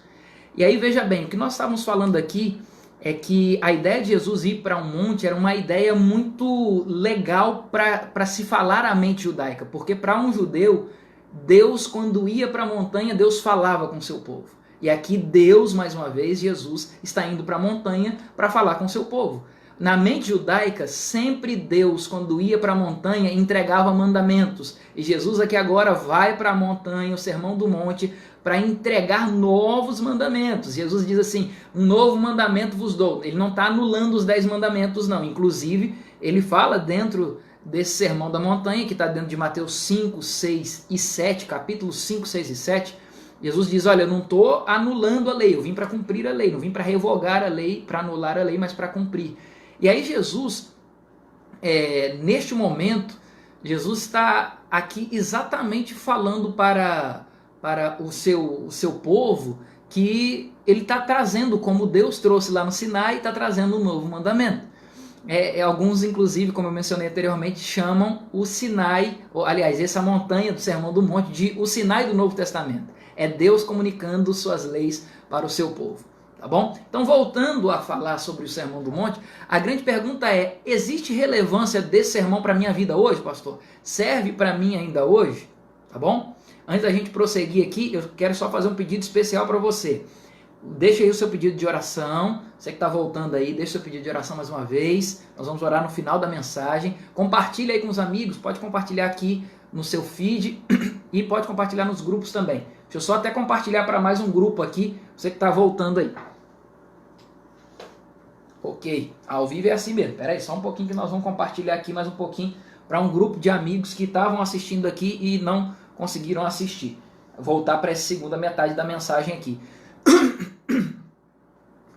E aí veja bem, o que nós estávamos falando aqui é que a ideia de Jesus ir para um monte era uma ideia muito legal para se falar à mente judaica, porque para um judeu, Deus, quando ia para a montanha, Deus falava com o seu povo. E aqui Deus, mais uma vez, Jesus, está indo para a montanha para falar com o seu povo. Na mente judaica, sempre Deus, quando ia para a montanha, entregava mandamentos. E Jesus aqui agora vai para a montanha, o Sermão do Monte, para entregar novos mandamentos. Jesus diz assim, um novo mandamento vos dou. Ele não está anulando os 10 mandamentos, não. Inclusive, ele fala dentro desse Sermão da Montanha, que está dentro de Mateus 5, 6 e 7, capítulos 5, 6 e 7, Jesus diz, olha, eu não estou anulando a lei, eu vim para cumprir a lei, não vim para revogar a lei, para anular a lei, mas para cumprir. E aí Jesus, neste momento, Jesus está aqui exatamente falando para o seu povo que ele está trazendo, como Deus trouxe lá no Sinai, está trazendo um novo mandamento. Alguns, inclusive, como eu mencionei anteriormente, chamam o Sinai, aliás, essa montanha do Sermão do Monte, de o Sinai do Novo Testamento. É Deus comunicando suas leis para o seu povo. Tá bom? Então, voltando a falar sobre o Sermão do Monte, a grande pergunta é, existe relevância desse sermão para a minha vida hoje, pastor? Serve para mim ainda hoje? Tá bom? Antes da gente prosseguir aqui, eu quero só fazer um pedido especial para você. Deixa aí o seu pedido de oração, você que está voltando aí, deixa o seu pedido de oração mais uma vez, nós vamos orar no final da mensagem. Compartilha aí com os amigos, pode compartilhar aqui no seu feed e pode compartilhar nos grupos também. Deixa eu só até compartilhar para mais um grupo aqui, você que está voltando aí. Ok, ao vivo é assim mesmo. Pera aí, só um pouquinho que nós vamos compartilhar aqui mais um pouquinho para um grupo de amigos que estavam assistindo aqui e não conseguiram assistir. Voltar para essa segunda metade da mensagem aqui.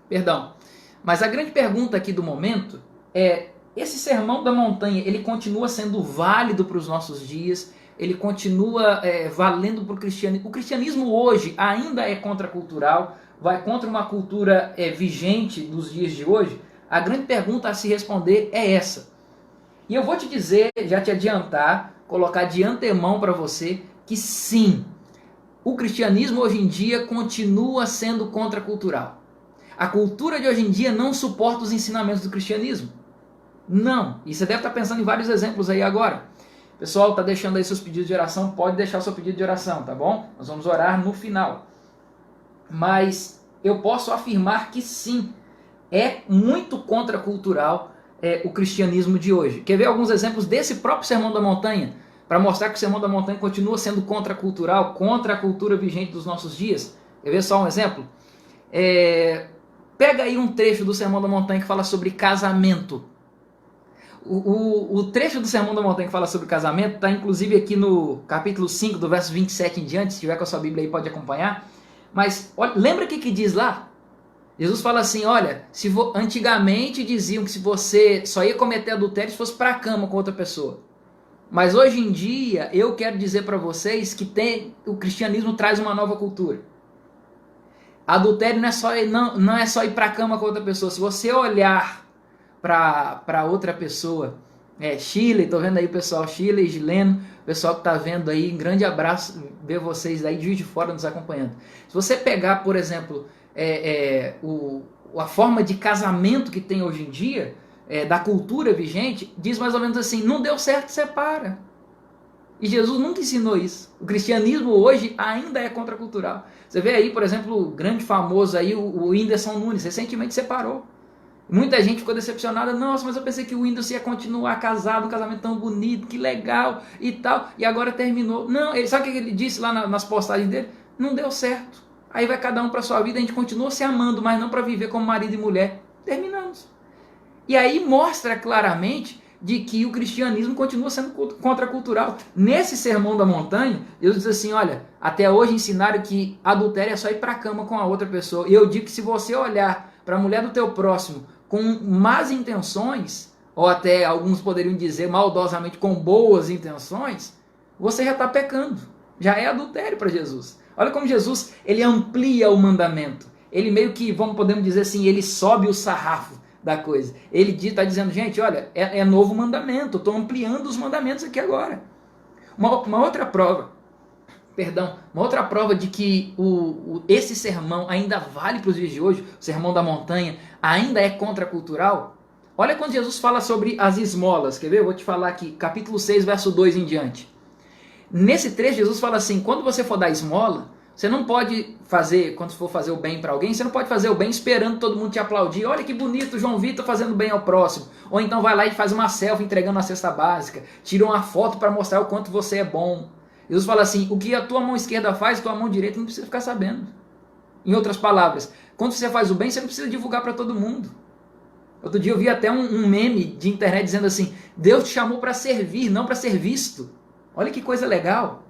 Perdão. Mas a grande pergunta aqui do momento é, esse Sermão da Montanha, ele continua sendo válido para os nossos dias? Ele continua valendo para o cristianismo? O cristianismo hoje ainda é contracultural? Vai contra uma cultura vigente dos dias de hoje? A grande pergunta a se responder é essa. E eu vou te dizer, já te adiantar, colocar de antemão para você, que sim, o cristianismo hoje em dia continua sendo contracultural. A cultura de hoje em dia não suporta os ensinamentos do cristianismo. Não. E você deve estar pensando em vários exemplos aí agora. Pessoal, está deixando aí seus pedidos de oração, pode deixar o seu pedido de oração, tá bom? Nós vamos orar no final. Mas eu posso afirmar que sim, é muito contracultural o cristianismo de hoje. Quer ver alguns exemplos desse próprio Sermão da Montanha? Para mostrar que o Sermão da Montanha continua sendo contracultural, contra a cultura vigente dos nossos dias. Quer ver só um exemplo? Pega aí um trecho do Sermão da Montanha que fala sobre casamento. O trecho do Sermão da Montanha que fala sobre casamento está inclusive aqui no capítulo 5, do verso 27 em diante. Se tiver com a sua Bíblia aí pode acompanhar. Mas olha, lembra o que diz lá? Jesus fala assim, olha, antigamente diziam que se você só ia cometer adultério se fosse para a cama com outra pessoa. Mas hoje em dia, eu quero dizer para vocês que o cristianismo traz uma nova cultura. Adultério não é só ir para a cama com outra pessoa. Se você olhar para outra pessoa, Chile, estou vendo aí o pessoal, Chile e Gileno, o pessoal que está vendo aí, um grande abraço, ver vocês aí de Juiz de Fora nos acompanhando. Se você pegar, por exemplo, a forma de casamento que tem hoje em dia, da cultura vigente, diz mais ou menos assim, não deu certo, separa. E Jesus nunca ensinou isso. O cristianismo hoje ainda é contracultural. Você vê aí, por exemplo, o grande famoso aí, o Whindersson Nunes, recentemente separou. Muita gente ficou decepcionada, nossa, mas eu pensei que o Whindersson ia continuar casado, um casamento tão bonito, que legal e tal, e agora terminou. Não, ele sabe o que ele disse lá nas postagens dele? Não deu certo. Aí vai cada um para sua vida, a gente continua se amando, mas não para viver como marido e mulher. Terminamos. E aí mostra claramente de que o cristianismo continua sendo contracultural. Nesse Sermão da Montanha, Jesus diz assim, olha, até hoje ensinaram que adultério é só ir para a cama com a outra pessoa. E eu digo que se você olhar para a mulher do teu próximo com más intenções, ou até alguns poderiam dizer maldosamente com boas intenções, você já está pecando. Já é adultério para Jesus. Olha como Jesus, ele amplia o mandamento. Ele meio que, podemos dizer assim, ele sobe o sarrafo da coisa. Ele está dizendo, gente, olha, é novo mandamento, estou ampliando os mandamentos aqui agora. Uma outra prova de que esse sermão ainda vale para os dias de hoje, o Sermão da Montanha, ainda é contracultural. Olha quando Jesus fala sobre as esmolas, quer ver? Eu vou te falar aqui, capítulo 6, verso 2 em diante. Nesse trecho, Jesus fala assim, quando você for dar esmola, você não pode fazer, quando for fazer o bem para alguém, você não pode fazer o bem esperando todo mundo te aplaudir. Olha que bonito, João Vitor fazendo bem ao próximo. Ou então vai lá e faz uma selfie entregando a cesta básica. Tira uma foto para mostrar o quanto você é bom. Jesus fala assim, o que a tua mão esquerda faz, a tua mão direita não precisa ficar sabendo. Em outras palavras, quando você faz o bem, você não precisa divulgar para todo mundo. Outro dia eu vi até um meme de internet dizendo assim, Deus te chamou para servir, não para ser visto. Olha que coisa legal.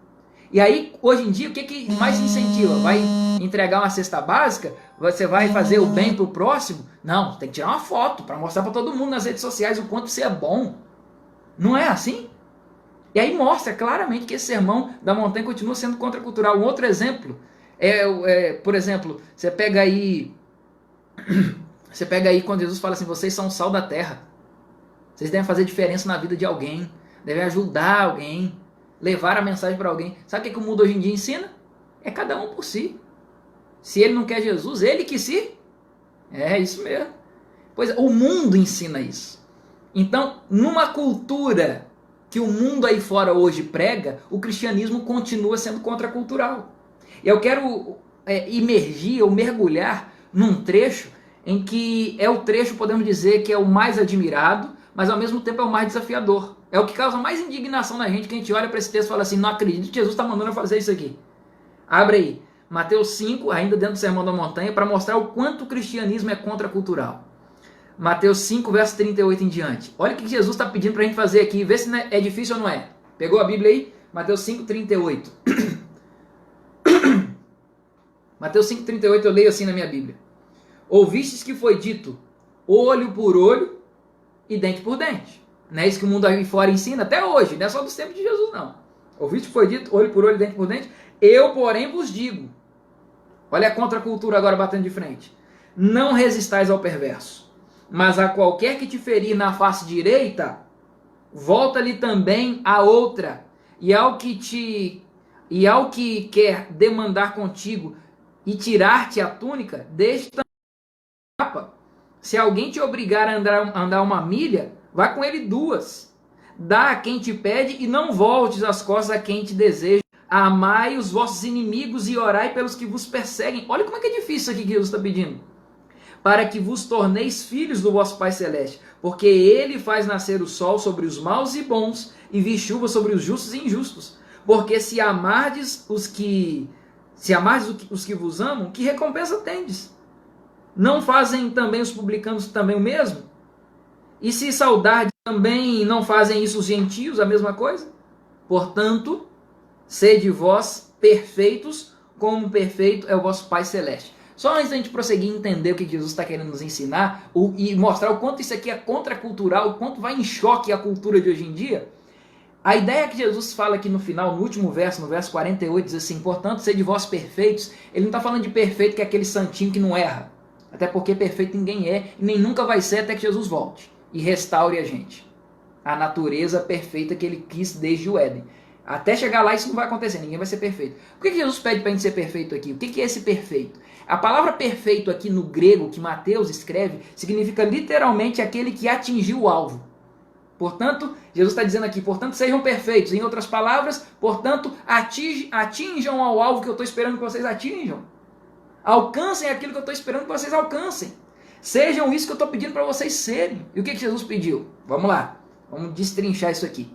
E aí, hoje em dia, o que mais incentiva? Vai entregar uma cesta básica? Você vai fazer o bem pro próximo? Não, tem que tirar uma foto para mostrar para todo mundo nas redes sociais o quanto você é bom. Não é assim? E aí mostra claramente que esse Sermão da Montanha continua sendo contracultural. Um outro exemplo por exemplo, você pega aí quando Jesus fala assim, vocês são o sal da terra. Vocês devem fazer diferença na vida de alguém, devem ajudar alguém, levar a mensagem para alguém. Sabe o que o mundo hoje em dia ensina? É cada um por si. Se ele não quer Jesus, ele que se... É isso mesmo. Pois o mundo ensina isso. Então, numa cultura que o mundo aí fora hoje prega, o cristianismo continua sendo contracultural. E eu quero imergir ou mergulhar num trecho em que é o trecho, podemos dizer, que é o mais admirado, mas ao mesmo tempo é o mais desafiador. É o que causa mais indignação na gente, que a gente olha para esse texto e fala assim, não acredito que Jesus está mandando eu fazer isso aqui. Abre aí, Mateus 5, ainda dentro do Sermão da Montanha, para mostrar o quanto o cristianismo é contracultural. Mateus 5, verso 38 em diante. Olha o que Jesus está pedindo para a gente fazer aqui, vê se é difícil ou não é. Pegou a Bíblia aí? Mateus 5, 38. Mateus 5, 38 eu leio assim na minha Bíblia. Ouvistes que foi dito, olho por olho e dente por dente. Não é isso que o mundo aí fora ensina até hoje, não é só dos tempos de Jesus não. Ouviste que foi dito, olho por olho, dente por dente. Eu, porém, vos digo. Olha a contracultura agora batendo de frente. Não resistais ao perverso, mas a qualquer que te ferir na face direita, volta-lhe também a outra. E ao que quer demandar contigo e tirar-te a túnica, deixa também a capa. Se alguém te obrigar a andar uma milha, vá com ele 2. Dá a quem te pede e não voltes as costas a quem te deseja. Amai os vossos inimigos e orai pelos que vos perseguem. Olha como é que é difícil aqui que Jesus está pedindo. Para que vos torneis filhos do vosso Pai Celeste. Porque Ele faz nascer o sol sobre os maus e bons e vir chuva sobre os justos e injustos. Porque se amardes os que vos amam, que recompensa tendes? Não fazem também os publicanos também o mesmo? E se saudardes também não fazem isso os gentios, a mesma coisa? Portanto, sede vós perfeitos, como perfeito é o vosso Pai Celeste. Só antes da gente prosseguir e entender o que Jesus está querendo nos ensinar e mostrar o quanto isso aqui é contracultural, o quanto vai em choque a cultura de hoje em dia, a ideia que Jesus fala aqui no final, no último verso, no verso 48, diz assim, portanto, sede vós perfeitos. Ele não está falando de perfeito que é aquele santinho que não erra. Até porque perfeito ninguém é e nem nunca vai ser até que Jesus volte e restaure a gente. A natureza perfeita que ele quis desde o Éden. Até chegar lá isso não vai acontecer, ninguém vai ser perfeito. Por que Jesus pede para a gente ser perfeito aqui? O que é esse perfeito? A palavra perfeito aqui no grego, que Mateus escreve, significa literalmente aquele que atingiu o alvo. Portanto, Jesus está dizendo aqui, portanto, sejam perfeitos. Em outras palavras, portanto, atinjam ao alvo que eu estou esperando que vocês atinjam. Alcancem aquilo que eu estou esperando que vocês alcancem. Sejam isso que eu estou pedindo para vocês serem. E o que Jesus pediu? Vamos lá, vamos destrinchar isso aqui.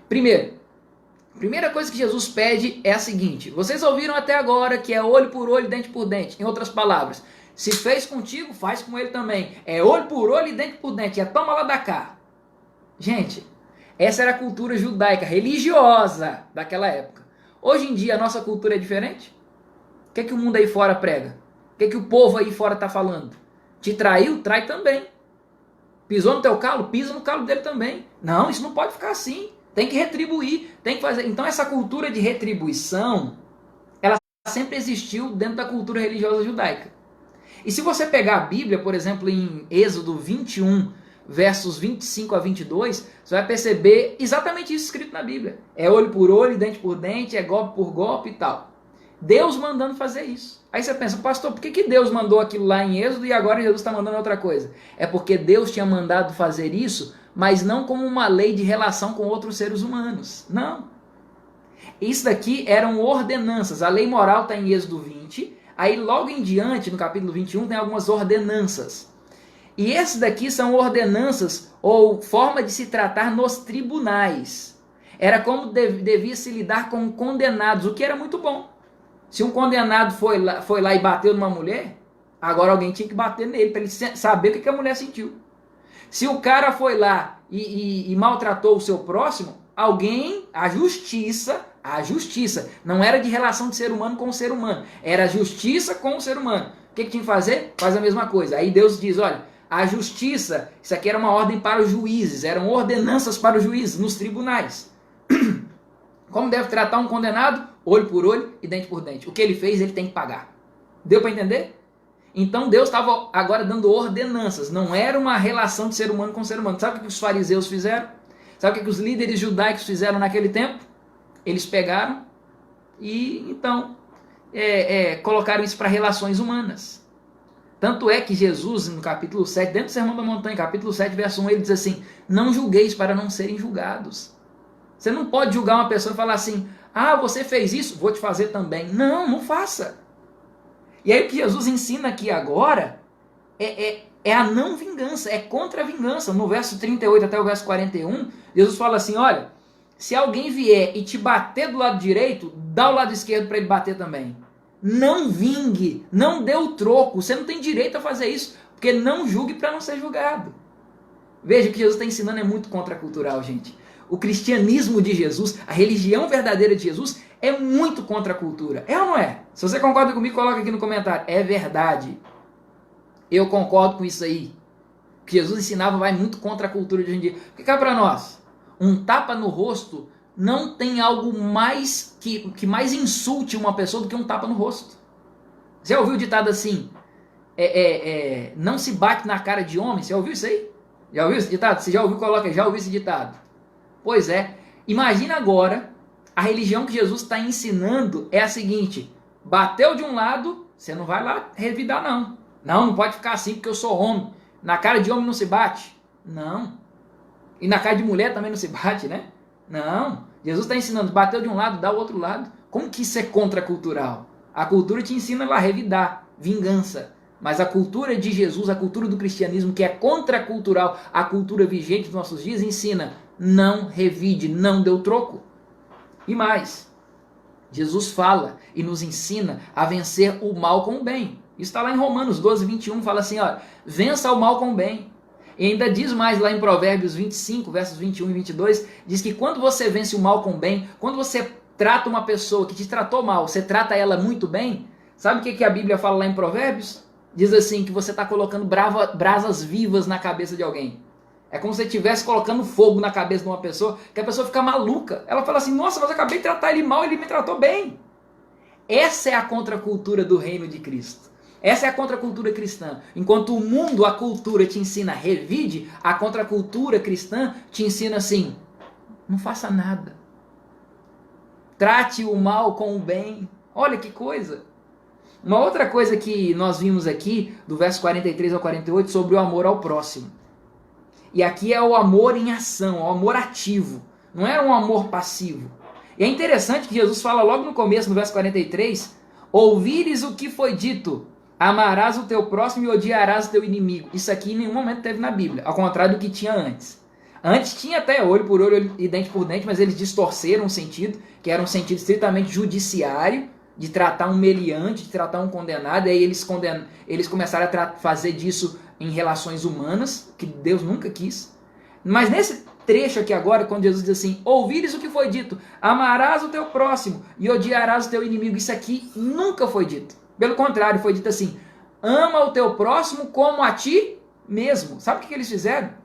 Primeira coisa que Jesus pede é a seguinte: vocês ouviram até agora que é olho por olho, dente por dente. Em outras palavras, se fez contigo, faz com ele também. É olho por olho e dente por dente. É toma lá da cá. Gente, essa era a cultura judaica, religiosa daquela época. Hoje em dia a nossa cultura é diferente? O que é que o mundo aí fora prega? O que é que o povo aí fora está falando? Te traiu? Trai também. Pisou no teu calo? Pisa no calo dele também. Não, isso não pode ficar assim. Tem que retribuir, tem que fazer. Então essa cultura de retribuição, ela sempre existiu dentro da cultura religiosa judaica. E se você pegar a Bíblia, por exemplo, em Êxodo 21, versos 25 a 22, você vai perceber exatamente isso escrito na Bíblia. É olho por olho, dente por dente, é golpe por golpe e tal. Deus mandando fazer isso. Aí você pensa, pastor, por que Deus mandou aquilo lá em Êxodo e agora Jesus está mandando outra coisa? É porque Deus tinha mandado fazer isso, mas não como uma lei de relação com outros seres humanos. Não. Isso daqui eram ordenanças. A lei moral está em Êxodo 20, aí logo em diante, no capítulo 21, tem algumas ordenanças. E esses daqui são ordenanças ou forma de se tratar nos tribunais. Era como devia se lidar com condenados, o que era muito bom. Se um condenado foi lá e bateu numa mulher, agora alguém tinha que bater nele para ele saber o que a mulher sentiu. Se o cara foi lá e maltratou o seu próximo, a justiça, não era de relação de ser humano com o ser humano, era justiça com o ser humano. O que tinha que fazer? Faz a mesma coisa. Aí Deus diz, olha, a justiça, isso aqui era uma ordem para os juízes, eram ordenanças para os juízes, nos tribunais. Como deve tratar um condenado? Olho por olho e dente por dente. O que ele fez, ele tem que pagar. Deu para entender? Então Deus estava agora dando ordenanças. Não era uma relação de ser humano com ser humano. Sabe o que os fariseus fizeram? Sabe o que os líderes judaicos fizeram naquele tempo? Eles pegaram e então colocaram isso para relações humanas. Tanto é que Jesus, no capítulo 7, dentro do Sermão da Montanha, capítulo 7, verso 1, ele diz assim: não julgueis para não serem julgados. Você não pode julgar uma pessoa e falar assim: ah, você fez isso, vou te fazer também. Não, não faça. E aí o que Jesus ensina aqui agora é a não vingança, é contra a vingança. No verso 38 até o verso 41, Jesus fala assim: olha, se alguém vier e te bater do lado direito, dá o lado esquerdo para ele bater também. Não vingue, não dê o troco, você não tem direito a fazer isso, porque não julgue para não ser julgado. Veja, o que Jesus está ensinando é muito contracultural, gente. O cristianismo de Jesus, a religião verdadeira de Jesus, é muito contra a cultura. É ou não é? Se você concorda comigo, coloca aqui no comentário. É verdade. Eu concordo com isso aí. O que Jesus ensinava vai muito contra a cultura de hoje em dia. Porque cá para nós, um tapa no rosto não tem algo mais que mais insulte uma pessoa do que um tapa no rosto. Já ouviu o ditado assim? Não se bate na cara de homem. Você já ouviu isso aí? Já ouviu esse ditado? Você já ouviu? Coloca aí. Já ouviu esse ditado? Pois é. Imagina agora, a religião que Jesus está ensinando é a seguinte: bateu de um lado, você não vai lá revidar não. Não pode ficar assim porque eu sou homem. Na cara de homem não se bate. Não. E na cara de mulher também não se bate, né? Não. Jesus está ensinando, bateu de um lado, dá o outro lado. Como que isso é contracultural? A cultura te ensina lá a revidar, vingança. Mas a cultura de Jesus, a cultura do cristianismo, que é contracultural, a cultura vigente dos nossos dias, ensina: não revide, não dê o troco. E mais, Jesus fala e nos ensina a vencer o mal com o bem. Isso está lá em Romanos 12, 21, fala assim, ó, vença o mal com o bem. E ainda diz mais lá em Provérbios 25, versos 21 e 22, diz que quando você vence o mal com o bem, quando você trata uma pessoa que te tratou mal, você trata ela muito bem, sabe o que a Bíblia fala lá em Provérbios? Diz assim, que você está colocando brasas vivas na cabeça de alguém. É como se você estivesse colocando fogo na cabeça de uma pessoa, que a pessoa fica maluca. Ela fala assim, nossa, mas eu acabei de tratar ele mal, ele me tratou bem. Essa é a contracultura do reino de Cristo. Essa é a contracultura cristã. Enquanto o mundo, a cultura te ensina revide, a contracultura cristã te ensina assim, não faça nada. trate o mal com o bem. Olha que coisa. Uma outra coisa que nós vimos aqui, do verso 43 ao 48, sobre o amor ao próximo. E aqui é o amor em ação, o amor ativo. Não é um amor passivo. E é interessante que Jesus fala logo no começo, no verso 43, ouvires o que foi dito, amarás o teu próximo e odiarás o teu inimigo. Isso aqui em nenhum momento teve na Bíblia, ao contrário do que tinha antes. Antes tinha até olho por olho e dente por dente, mas eles distorceram o sentido, que era um sentido estritamente judiciário, de tratar um meliante, de tratar um condenado, e aí eles começaram a fazer disso em relações humanas, que Deus nunca quis. Mas nesse trecho aqui agora, quando Jesus diz assim, ouvires o que foi dito, amarás o teu próximo e odiarás o teu inimigo, isso aqui nunca foi dito. Pelo contrário, foi dito assim, ama o teu próximo como a ti mesmo. Sabe o que eles fizeram?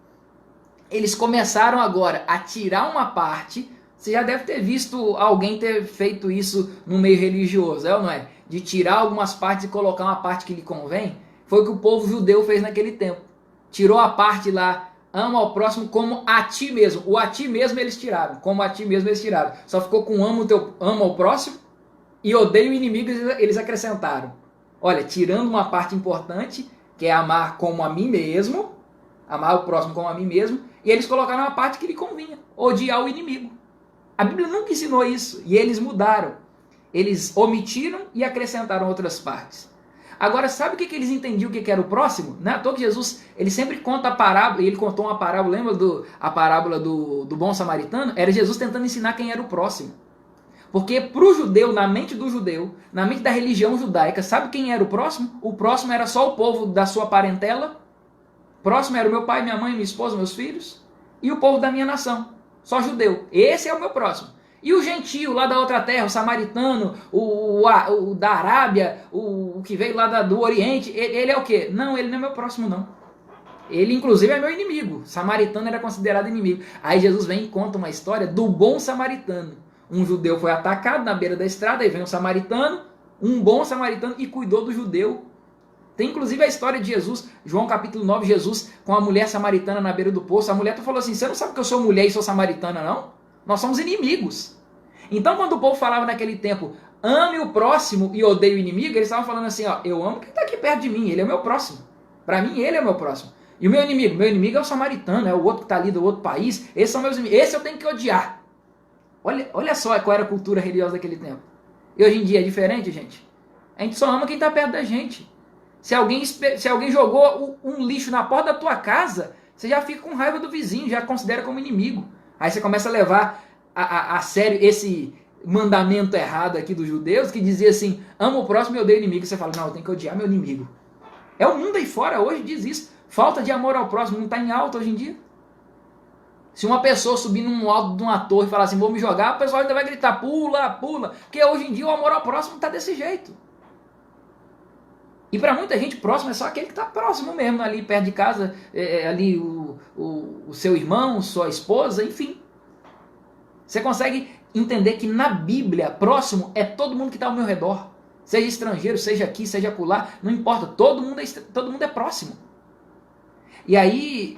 Eles começaram agora a tirar uma parte. Você já deve ter visto alguém ter feito isso no meio religioso, é ou não é? De tirar algumas partes e colocar uma parte que lhe convém. Foi o que o povo judeu fez naquele tempo. Tirou a parte lá, ama ao próximo como a ti mesmo. O a ti mesmo eles tiraram, como a ti mesmo eles tiraram. Só ficou com ama ao próximo e odeia o inimigo, eles acrescentaram. Olha, tirando uma parte importante, que é amar como a mim mesmo, amar o próximo como a mim mesmo, e eles colocaram uma parte que lhe convinha, odiar o inimigo. A Bíblia nunca ensinou isso, e eles mudaram. Eles omitiram e acrescentaram outras partes. Agora, sabe o que eles entendiam que era o próximo? Não é à toa que Jesus, ele sempre conta a parábola, e ele contou uma parábola, lembra a parábola do bom samaritano? Era Jesus tentando ensinar quem era o próximo. Porque para o judeu, na mente do judeu, na mente da religião judaica, sabe quem era o próximo? O próximo era só o povo da sua parentela. Próximo era o meu pai, minha mãe, minha esposa, meus filhos. E o povo da minha nação. Só judeu. Esse é o meu próximo. E o gentio lá da outra terra, o samaritano, o da Arábia, o que veio lá do Oriente, ele é o quê? Não, ele não é meu próximo, não. Ele, inclusive, é meu inimigo. Samaritano era considerado inimigo. Aí Jesus vem e conta uma história do bom samaritano. Um judeu foi atacado na beira da estrada, aí vem um samaritano, um bom samaritano, e cuidou do judeu. Tem inclusive a história de Jesus, João capítulo 9, Jesus com a mulher samaritana na beira do poço. A mulher falou assim, você não sabe que eu sou mulher e sou samaritana, não? Nós somos inimigos. Então quando o povo falava naquele tempo, ame o próximo e odeie o inimigo, eles estavam falando assim, ó, eu amo quem está aqui perto de mim, ele é o meu próximo. Para mim, ele é o meu próximo. E o meu inimigo é o samaritano, é o outro que está ali do outro país, esses são meus inimigos, esse eu tenho que odiar. Olha só qual era a cultura religiosa daquele tempo. E hoje em dia é diferente, gente. A gente só ama quem está perto da gente. Se alguém jogou um lixo na porta da tua casa, você já fica com raiva do vizinho, já considera como inimigo. Aí você começa a levar a sério esse mandamento errado aqui dos judeus, que dizia assim, ama o próximo e odeia o inimigo. Você fala, não, eu tenho que odiar meu inimigo. É o mundo aí fora hoje diz isso. Falta de amor ao próximo não está em alta hoje em dia. Se uma pessoa subir num alto de uma torre e falar assim, vou me jogar, o pessoal ainda vai gritar, pula, pula. Porque hoje em dia o amor ao próximo está desse jeito. E para muita gente, próximo é só aquele que está próximo mesmo, ali perto de casa, ali o seu irmão, sua esposa, enfim. Você consegue entender que na Bíblia, próximo é todo mundo que está ao meu redor. Seja estrangeiro, seja aqui, seja acolá, não importa, todo mundo é próximo. E aí,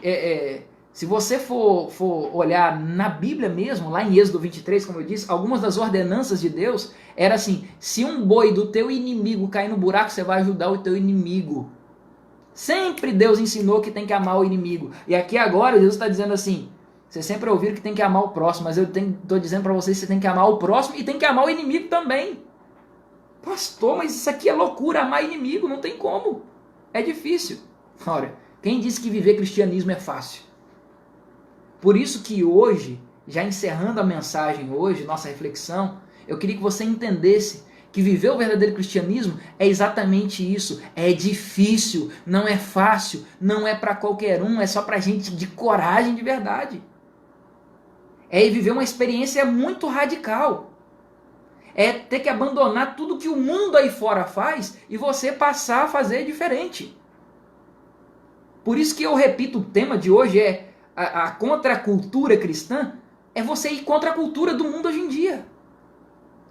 se você for olhar na Bíblia mesmo, lá em Êxodo 23, como eu disse, algumas das ordenanças de Deus era assim, se um boi do teu inimigo cair no buraco, você vai ajudar o teu inimigo. Sempre Deus ensinou que tem que amar o inimigo. E aqui agora Deus está dizendo assim, vocês sempre ouviram que tem que amar o próximo, mas eu estou dizendo para vocês que você tem que amar o próximo e tem que amar o inimigo também. Pastor, mas isso aqui é loucura, amar inimigo, não tem como. É difícil. Olha, quem disse que viver cristianismo é fácil? Por isso que hoje, já encerrando a mensagem hoje, nossa reflexão, eu queria que você entendesse que viver o verdadeiro cristianismo é exatamente isso. É difícil, não é fácil, não é para qualquer um, é só para gente de coragem de verdade. É viver uma experiência muito radical. É ter que abandonar tudo que o mundo aí fora faz e você passar a fazer diferente. Por isso que eu repito, o tema de hoje é a contracultura cristã, é você ir contra a cultura do mundo hoje em dia.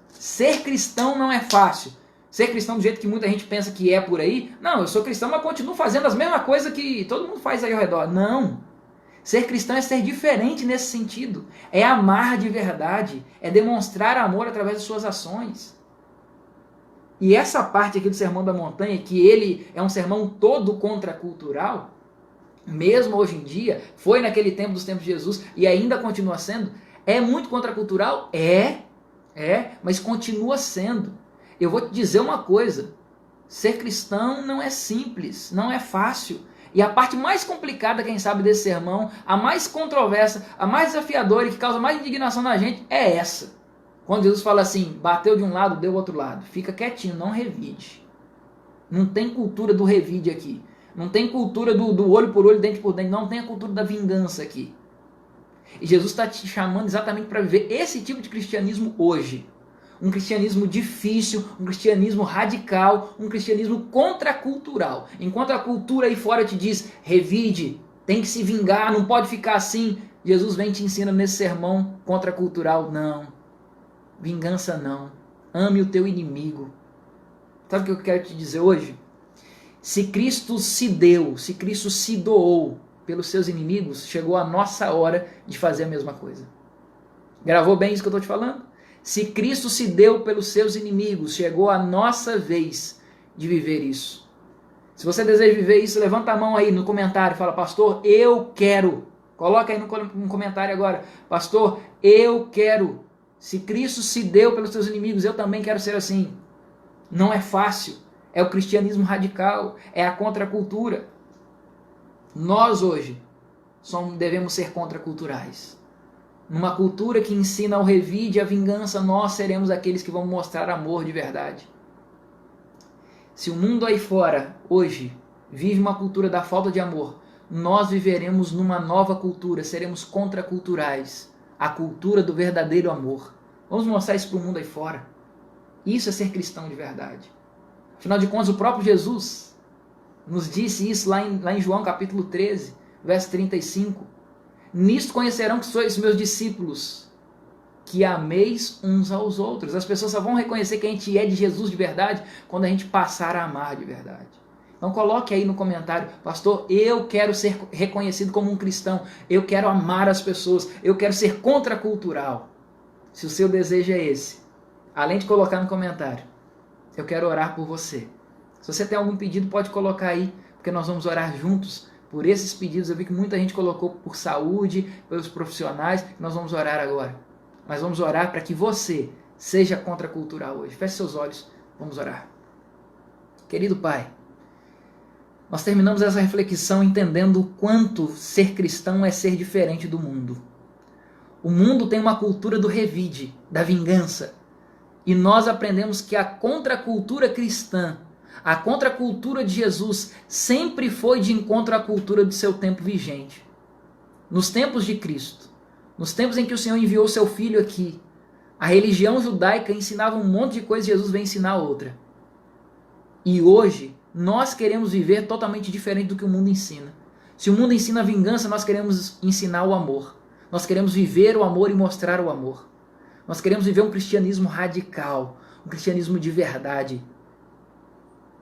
Ser cristão não é fácil. Ser cristão do jeito que muita gente pensa que é por aí, não, eu sou cristão, mas continuo fazendo as mesmas coisas que todo mundo faz aí ao redor. Não. Ser cristão é ser diferente nesse sentido. É amar de verdade. É demonstrar amor através de suas ações. E essa parte aqui do Sermão da Montanha, que ele é um sermão todo contracultural, mesmo hoje em dia, foi naquele tempo dos tempos de Jesus e ainda continua sendo, é muito contracultural? Mas continua sendo. Eu vou te dizer uma coisa, ser cristão não é simples, não é fácil. E a parte mais complicada, quem sabe, desse sermão, a mais controversa, a mais desafiadora e que causa mais indignação na gente, é essa. Quando Jesus fala assim, bateu de um lado, deu do outro lado. Fica quietinho, não revide. Não tem cultura do revide aqui. Não tem cultura do olho por olho, dente por dente. Não tem a cultura da vingança aqui. E Jesus está te chamando exatamente para viver esse tipo de cristianismo hoje. Um cristianismo difícil, um cristianismo radical, um cristianismo contracultural. Enquanto a cultura aí fora te diz, revide, tem que se vingar, não pode ficar assim. Jesus vem e te ensina nesse sermão contracultural, não. Vingança não. Ame o teu inimigo. Sabe o que eu quero te dizer hoje? Se Cristo se deu, se Cristo se doou pelos seus inimigos, chegou a nossa hora de fazer a mesma coisa. Gravou bem isso que eu estou te falando? Se Cristo se deu pelos seus inimigos, chegou a nossa vez de viver isso. Se você deseja viver isso, levanta a mão aí no comentário e fala, pastor, eu quero. Coloca aí no comentário agora, pastor, eu quero. Se Cristo se deu pelos seus inimigos, eu também quero ser assim. Não é fácil. É o cristianismo radical. É a contracultura. Nós hoje devemos ser contraculturais. Numa cultura que ensina ao revide e a vingança, nós seremos aqueles que vão mostrar amor de verdade. Se o mundo aí fora, hoje, vive uma cultura da falta de amor, nós viveremos numa nova cultura, seremos contraculturais. A cultura do verdadeiro amor. Vamos mostrar isso para o mundo aí fora. Isso é ser cristão de verdade. Afinal de contas, o próprio Jesus nos disse isso lá em João capítulo 13, verso 35. Nisto conhecerão que sois meus discípulos, que ameis uns aos outros. As pessoas só vão reconhecer que a gente é de Jesus de verdade quando a gente passar a amar de verdade. Então coloque aí no comentário, pastor, eu quero ser reconhecido como um cristão, eu quero amar as pessoas, eu quero ser contracultural. Se o seu desejo é esse, além de colocar no comentário, eu quero orar por você. Se você tem algum pedido, pode colocar aí, porque nós vamos orar juntos por esses pedidos. Eu vi que muita gente colocou por saúde, pelos profissionais, nós vamos orar agora. Nós vamos orar para que você seja contracultural hoje. Feche seus olhos, vamos orar. Querido Pai, nós terminamos essa reflexão entendendo o quanto ser cristão é ser diferente do mundo. O mundo tem uma cultura do revide, da vingança. E nós aprendemos que a contracultura cristã, a contracultura de Jesus, sempre foi de encontro à cultura do seu tempo vigente. Nos tempos de Cristo, nos tempos em que o Senhor enviou seu Filho aqui, a religião judaica ensinava um monte de coisa e Jesus veio ensinar outra. E hoje, nós queremos viver totalmente diferente do que o mundo ensina. Se o mundo ensina a vingança, nós queremos ensinar o amor. Nós queremos viver o amor e mostrar o amor. Nós queremos viver um cristianismo radical, um cristianismo de verdade.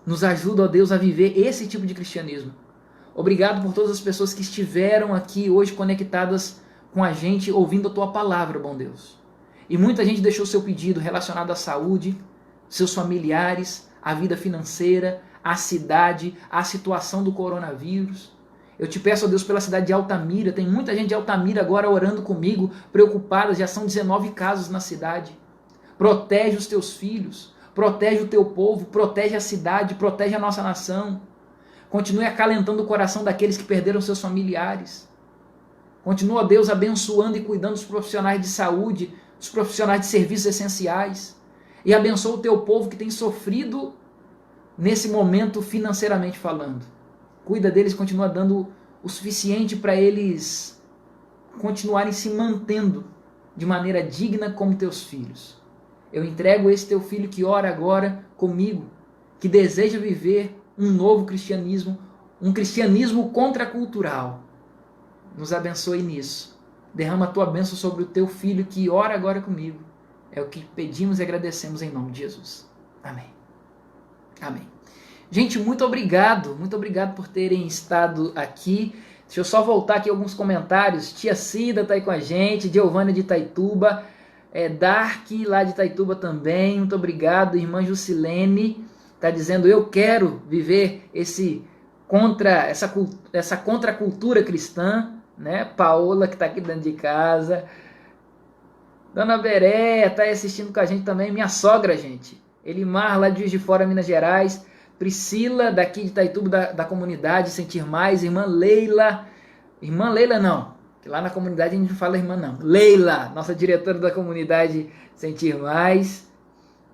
Nos ajuda, ó Deus, a viver esse tipo de cristianismo. Obrigado por todas as pessoas que estiveram aqui hoje conectadas com a gente, ouvindo a Tua palavra, bom Deus. E muita gente deixou seu pedido relacionado à saúde, seus familiares, à vida financeira, à cidade, à situação do coronavírus. Eu te peço, ó Deus, pela cidade de Altamira. Tem muita gente de Altamira agora orando comigo, preocupada. Já são 19 casos na cidade. Protege os teus filhos, protege o teu povo, protege a cidade, protege a nossa nação. Continue acalentando o coração daqueles que perderam seus familiares. Continua, Deus, abençoando e cuidando dos profissionais de saúde, dos profissionais de serviços essenciais. E abençoa o teu povo que tem sofrido nesse momento financeiramente falando. Cuida deles, continua dando o suficiente para eles continuarem se mantendo de maneira digna como teus filhos. Eu entrego esse teu filho que ora agora comigo, que deseja viver um novo cristianismo, um cristianismo contracultural. Nos abençoe nisso. Derrama a tua bênção sobre o teu filho que ora agora comigo. É o que pedimos e agradecemos em nome de Jesus. Amém. Amém. Gente, muito obrigado por terem estado aqui. Deixa eu só voltar aqui alguns comentários. Tia Cida tá aí com a gente, Giovana de Itaituba, Dark lá de Itaituba também, muito obrigado. Irmã Jusilene tá dizendo, eu quero viver essa contracultura cristã, né? Paola que tá aqui dentro de casa. Dona Beré tá aí assistindo com a gente também, minha sogra, gente. Elimar lá de Juiz de Fora, Minas Gerais. Priscila, daqui de Itaituba, da comunidade Sentir Mais. Irmã Leila não, que lá na comunidade a gente não fala irmã não. Leila, nossa diretora da comunidade Sentir Mais.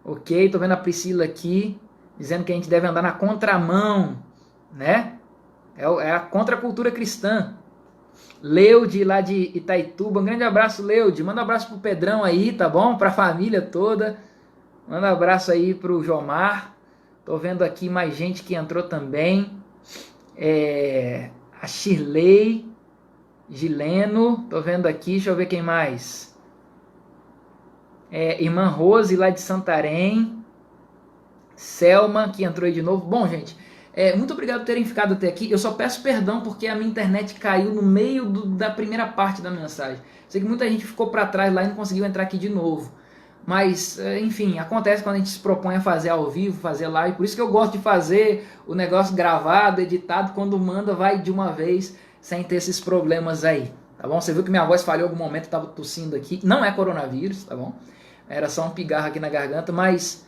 Ok, tô vendo a Priscila aqui, dizendo que a gente deve andar na contramão, né? É a contracultura cristã. Leude lá de Itaituba, um grande abraço, Leude. Manda um abraço pro Pedrão aí, tá bom? Pra família toda. Manda um abraço aí pro Jomar. Tô vendo aqui mais gente que entrou também. A Shirley, Gileno. Tô vendo aqui, deixa eu ver quem mais. Irmã Rose lá de Santarém. Selma, que entrou aí de novo. Bom, gente, muito obrigado por terem ficado até aqui. Eu só peço perdão porque a minha internet caiu no meio da primeira parte da mensagem. Sei que muita gente ficou para trás lá e não conseguiu entrar aqui de novo. Mas, enfim, acontece quando a gente se propõe a fazer ao vivo, fazer live. Por isso que eu gosto de fazer o negócio gravado, editado. Quando manda, vai de uma vez, sem ter esses problemas aí. Tá bom? Você viu que minha voz falhou em algum momento, eu tava tossindo aqui. Não é coronavírus, tá bom? Era só um pigarro aqui na garganta, mas...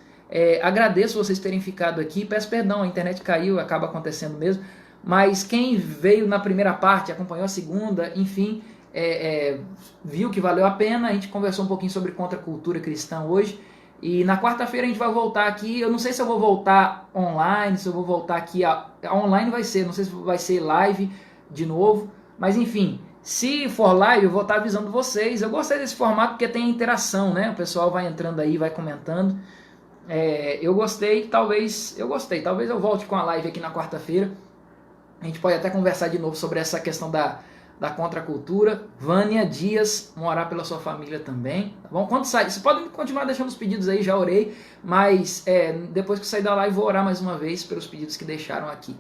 agradeço vocês terem ficado aqui, peço perdão, a internet caiu, acaba acontecendo mesmo, mas quem veio na primeira parte, acompanhou a segunda, enfim, viu que valeu a pena. A gente conversou um pouquinho sobre contracultura cristã hoje, e na quarta-feira a gente vai voltar aqui. Eu não sei se eu vou voltar online, se eu vou voltar aqui, online vai ser, não sei se vai ser live de novo, mas enfim, se for live eu vou estar avisando vocês. Eu gostei desse formato porque tem interação, né? O pessoal vai entrando aí, vai comentando. Eu gostei, talvez eu volte com a live aqui na quarta-feira. A gente pode até conversar de novo sobre essa questão da contracultura. Vânia Dias, orar pela sua família também, tá bom? Quando sair, você pode continuar deixando os pedidos aí, já orei, mas depois que sair da live vou orar mais uma vez pelos pedidos que deixaram aqui,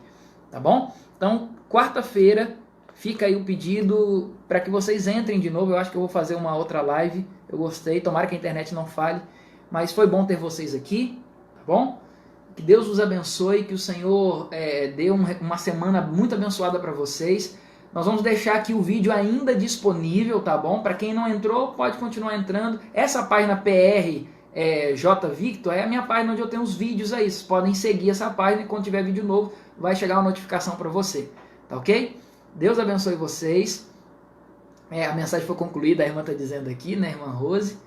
tá bom? Então, quarta-feira, fica aí o pedido para que vocês entrem de novo. Eu acho que eu vou fazer uma outra live, eu gostei, tomara que a internet não falhe. Mas foi bom ter vocês aqui, tá bom? Que Deus os abençoe, que o Senhor dê uma semana muito abençoada para vocês. Nós vamos deixar aqui o vídeo ainda disponível, tá bom? Para quem não entrou, pode continuar entrando. Essa página PR J Victor é a minha página onde eu tenho os vídeos aí. Vocês podem seguir essa página e quando tiver vídeo novo, vai chegar uma notificação para você, tá ok? Deus abençoe vocês. A mensagem foi concluída, a irmã está dizendo aqui, né, irmã Rose?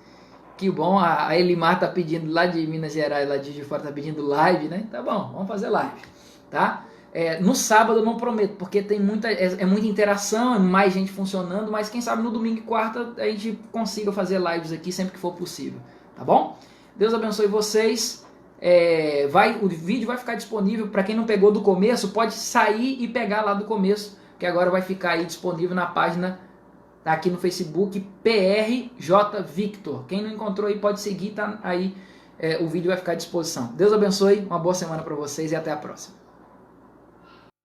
Que bom, a Elimar tá pedindo lá de Minas Gerais, lá de Juiz de Fora, tá pedindo live, né? Tá bom, vamos fazer live, tá? No sábado eu não prometo, porque tem muita interação, mais gente funcionando, mas quem sabe no domingo e quarta a gente consiga fazer lives aqui sempre que for possível, tá bom? Deus abençoe vocês. O vídeo vai ficar disponível, para quem não pegou do começo, pode sair e pegar lá do começo, que agora vai ficar aí disponível na página aqui no Facebook, PRJ Victor. Quem não encontrou aí pode seguir, tá aí, o vídeo vai ficar à disposição. Deus abençoe, uma boa semana para vocês e até a próxima.